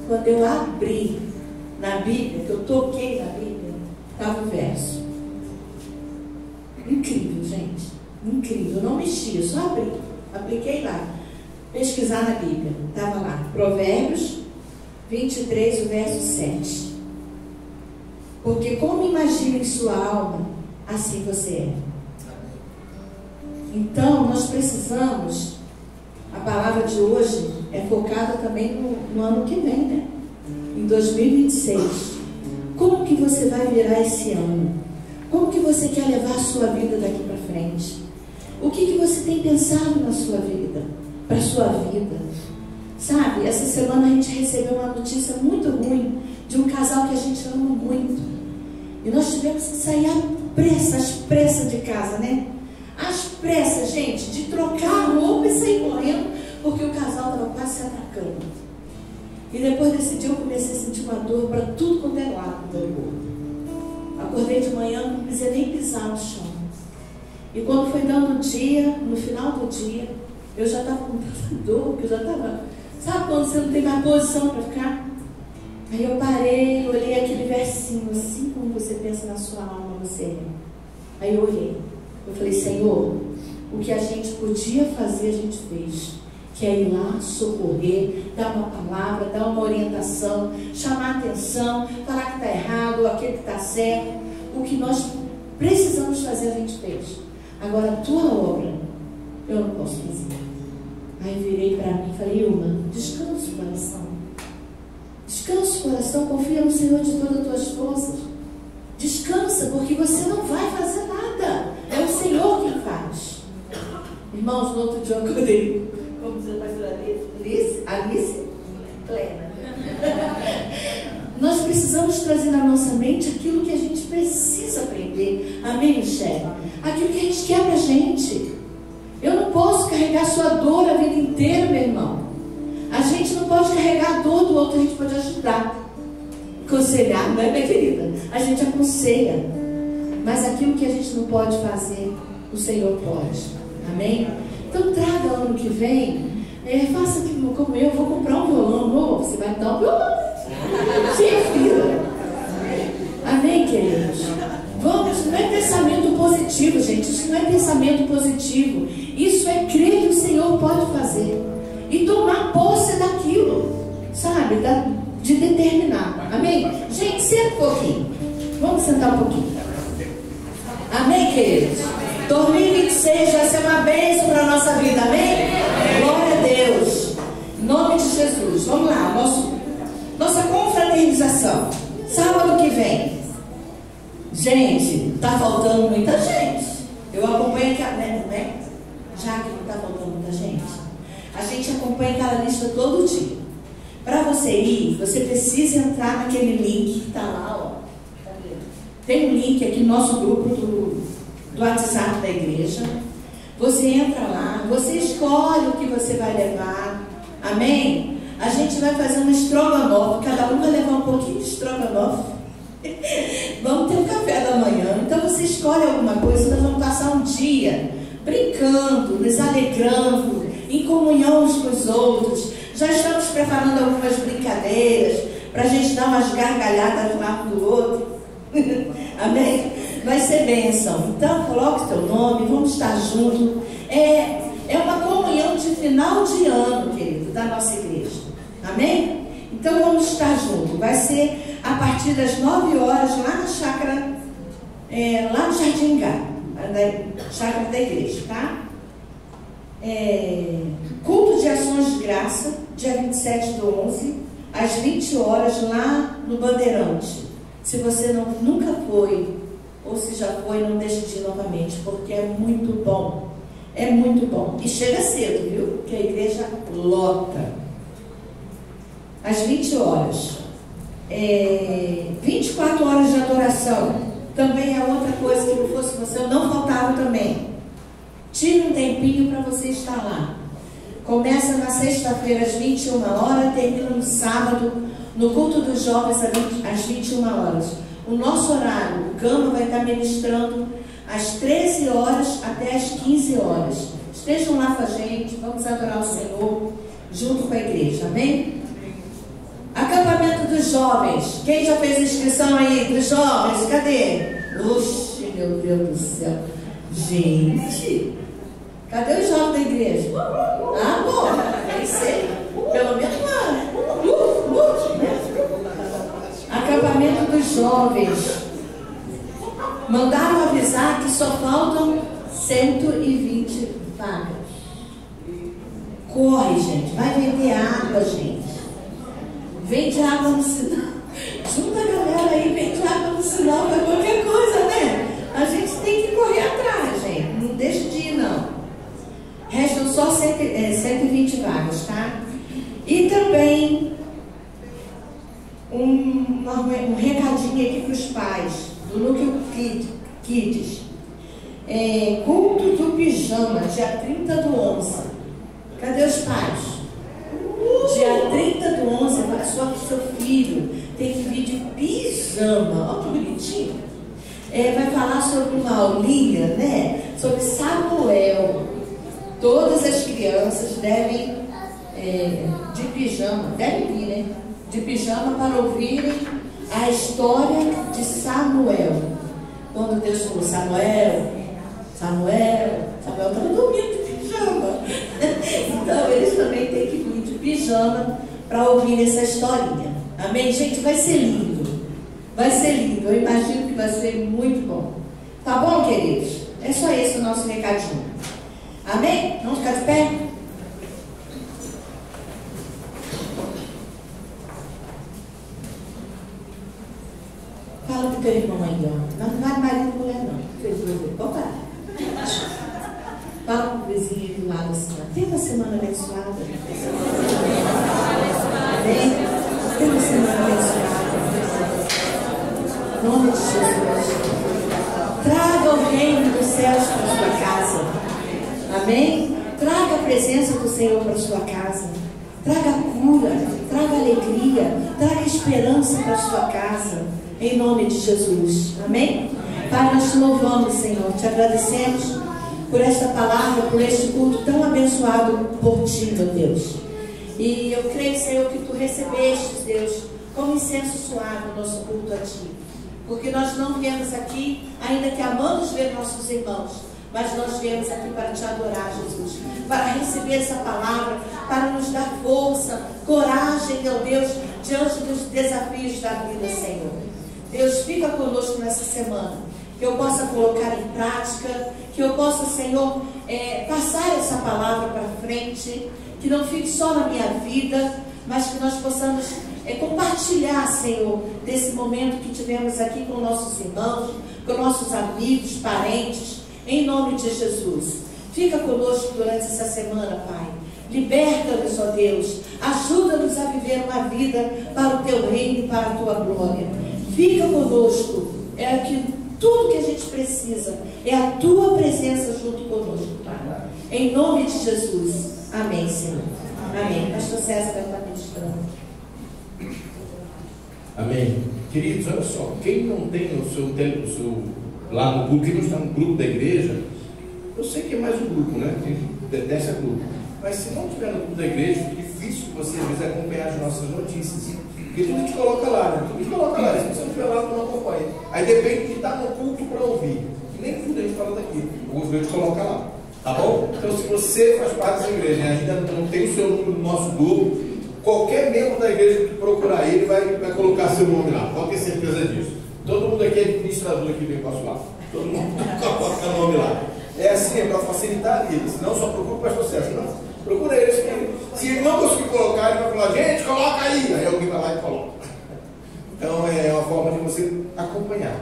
Quando eu abri na Bíblia, que eu toquei na Bíblia, estava o verso. Incrível, gente. Incrível. Eu não mexi, eu só abri. Apliquei lá. Pesquisar na Bíblia. Estava lá. Provérbios 23, o verso 7. Porque como imagina em sua alma, assim você é. Então, nós precisamos, a palavra de hoje é focada também no ano que vem, né? Em 2026. Como que você vai virar esse ano? Como que você quer levar a sua vida daqui para frente? O que você tem pensado na sua vida? Para a sua vida? Sabe, essa semana a gente recebeu uma notícia muito ruim de um casal que a gente ama muito. E nós tivemos que sair às pressas de casa, né? Às pressas, gente, de trocar a roupa e sair correndo, porque o casal estava quase se atacando. E depois desse dia eu comecei a sentir uma dor para tudo quanto é lado do meu corpo. Acordei de manhã, não precisei nem pisar no chão. E quando foi dando o dia, no final do dia, eu já estava com tanta dor, que eu já estava... Sabe quando você não tem mais posição para ficar? Aí eu parei, olhei aquele versinho, assim como você pensa na sua alma, você é. Aí eu olhei, eu falei, Senhor, o que a gente podia fazer, a gente fez. Que é ir lá, socorrer, dar uma palavra, dar uma orientação, chamar atenção, falar que está errado, aquele que está certo. O que nós precisamos fazer, a gente fez. Agora, a tua obra, eu não posso fazer. Aí virei para mim e falei, Ilma, descansa o coração. Descansa o coração, confia no Senhor de todas as tuas forças. Descansa, porque você não vai fazer nada. É o Senhor quem faz. Irmãos, no outro dia eu acordei. Como diz a pastora Alice? Plena. Nós precisamos trazer na nossa mente aquilo que a gente precisa aprender. Amém, Michele? Aquilo que a gente quer pra gente. Eu não posso carregar sua dor a vida inteira, meu irmão. A gente não pode carregar a dor do outro, a gente pode ajudar. Aconselhar, não é, minha querida? A gente aconselha. Mas aquilo que a gente não pode fazer, o Senhor pode. Amém? Então traga ano que vem, faça como eu, vou comprar um violão novo, você vai me dar um violão. Sem fila. Amém, queridos? Vamos, não é pensamento positivo, gente. Isso não é pensamento positivo. Isso é crer que o Senhor pode fazer. E tomar posse daquilo, sabe? De determinar. Amém? Gente, senta um pouquinho. Vamos sentar um pouquinho. Amém, queridos? 2026 vai ser uma bênção para a nossa vida, amém? Glória a Deus. Em nome de Jesus. Vamos lá, nossa confraternização. Sábado que vem. Gente, tá faltando muita gente. Eu acompanho aquela, né? Já que não tá faltando muita gente. A gente acompanha aquela lista todo dia. Para você ir, você precisa entrar naquele link que tá lá, ó. Tem um link aqui no nosso grupo do WhatsApp da igreja. Você entra lá, você escolhe o que você vai levar. Amém? A gente vai fazer um estrogonofe. Cada um vai levar um pouquinho de estrogonofe. Vamos ter um café da manhã. Então você escolhe alguma coisa. Nós vamos passar um dia brincando, nos alegrando, em comunhão uns com os outros. Já estamos preparando algumas brincadeiras para a gente dar umas gargalhadas um lado do outro. Amém? Vai ser bênção. Então coloque o teu nome, vamos estar juntos. É uma comunhão de final de ano, querido, da nossa igreja. Amém? Então vamos estar juntos. Vai ser a partir das 9 horas lá na chácara, lá no Jardim Gá, chácara da igreja, tá? Culto de ações de graça, dia 27/11, às 20 horas, lá no Bandeirante. Se você nunca foi, ou se já foi, não deixe de ir novamente, porque é muito bom. É muito bom. E chega cedo, viu? Porque a igreja lota. Às 20 horas. 24 horas de adoração. Também é outra coisa que não fosse você, eu não faltava também. Tire um tempinho para você estar lá. Começa na sexta-feira às 21 horas, termina no sábado, no culto dos jovens às 21 horas. O nosso horário, o Gama vai estar ministrando às 13 horas até às 15 horas. Estejam lá com a gente, vamos adorar o Senhor junto com a igreja, amém? Acampamento dos jovens. Quem já fez inscrição aí dos jovens? Cadê? Oxe, meu Deus do céu. Gente, cadê os jovens da igreja? Ah, bom, nem sei. Pelo menos uma. Acampamento dos jovens. Mandaram avisar que só faltam 120 vagas. Corre, gente. Vai vender água, gente. Vende água no sinal. Junta a galera aí, vende água no sinal para qualquer coisa, né? um recadinho aqui para os pais do Núcleo Kids. Culto do pijama, dia 30 do 11. Cadê os pais? Dia 30 do 11, seu filho tem que vir de pijama. Olha que bonitinho. Vai falar sobre uma aulinha, né? Sobre Samuel. Todas as crianças devem de pijama, devem vir, né? De pijama para ouvirem a história de Samuel. Quando Deus falou, Samuel estava dormindo de pijama. Então eles também têm que vir de pijama para ouvir essa historinha. Amém, gente? Vai ser lindo. Vai ser lindo. Eu imagino que vai ser muito bom. Tá bom, queridos? É só esse o nosso recadinho. Amém? Vamos ficar de pé? Fala pro teu irmão aí, ó. Não vale marido e mulher, não. Vamos parar. Fala pro vizinho aí do lado assim, ó. Tem uma semana abençoada. Amém? Tem uma semana abençoada. Em nome de Jesus. Traga o reino dos céus para a sua casa. Amém? Traga a presença do Senhor para a sua casa. Traga cura, traga alegria, traga esperança para a sua casa. Em nome de Jesus. Amém? Pai, nós te louvamos, Senhor. Te agradecemos por esta palavra, por este culto tão abençoado por ti, meu Deus. E eu creio, Senhor, que tu recebeste, Deus, como incenso suave o nosso culto a ti. Porque nós não viemos aqui, ainda que amamos ver nossos irmãos, mas nós viemos aqui para te adorar, Jesus, para receber essa palavra, para nos dar força, coragem, meu Deus, diante dos desafios da vida, Senhor. Deus, fica conosco nessa semana, que eu possa colocar em prática, que eu possa, Senhor, passar essa palavra para frente, que não fique só na minha vida, mas que nós possamos compartilhar, Senhor, desse momento que tivemos aqui com nossos irmãos, com nossos amigos, parentes, em nome de Jesus. Fica conosco durante essa semana, Pai. Liberta-nos, ó Deus. Ajuda-nos a viver uma vida para o Teu reino e para a Tua glória. Fica conosco. Tudo que a gente precisa é a Tua presença junto conosco, Pai. Em nome de Jesus. Amém, Senhor. Amém. Pastor César vai estar ministrando. Amém. Queridos, olha só, quem não tem o seu lá no grupo, quem não está no grupo da igreja, eu sei que é mais um grupo, né? Quem detesta grupo. Mas se não estiver no grupo da igreja, é difícil você às vezes acompanhar as nossas notícias. Porque tudo te coloca lá, né? Tudo te coloca lá. Se você não estiver lá, não acompanha. Aí depende de estar no culto para ouvir. E nem tudo a gente fala daqui. O governo te coloca lá. Tá bom? Então, se você faz parte dessa igreja e ainda não tem o seu número no nosso grupo, qualquer membro da igreja que procurar ele vai colocar seu nome lá. Pode ter certeza disso. Todo mundo aqui é administrador aqui do negócio lá. Todo mundo coloca o nome lá. É assim, é para facilitar a vida. Senão só procura o pastor César. Não. Procura ele. Se ele não conseguir colocar, ele vai falar, gente, coloca aí. Aí alguém vai lá e coloca. Então é uma forma de você acompanhar.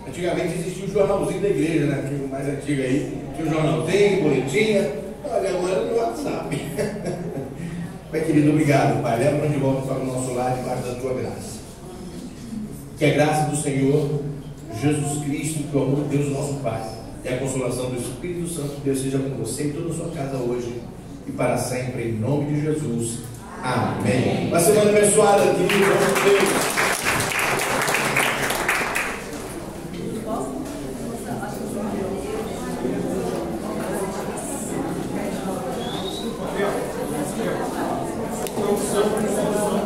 Antigamente existia o jornalzinho da igreja, né? Que o mais antigo aí. Tinha o jornalzinho, boletinha. Olha, agora no WhatsApp. Pai querido, obrigado, Pai. Leva-nos de volta para o nosso lar debaixo da Tua graça. Que a graça do Senhor Jesus Cristo, que o amor de Deus, nosso Pai, e a consolação do Espírito Santo de Deus seja com você e toda a sua casa hoje e para sempre, em nome de Jesus. Amém. Uma semana abençoada, querido. Vamos Deus. Então,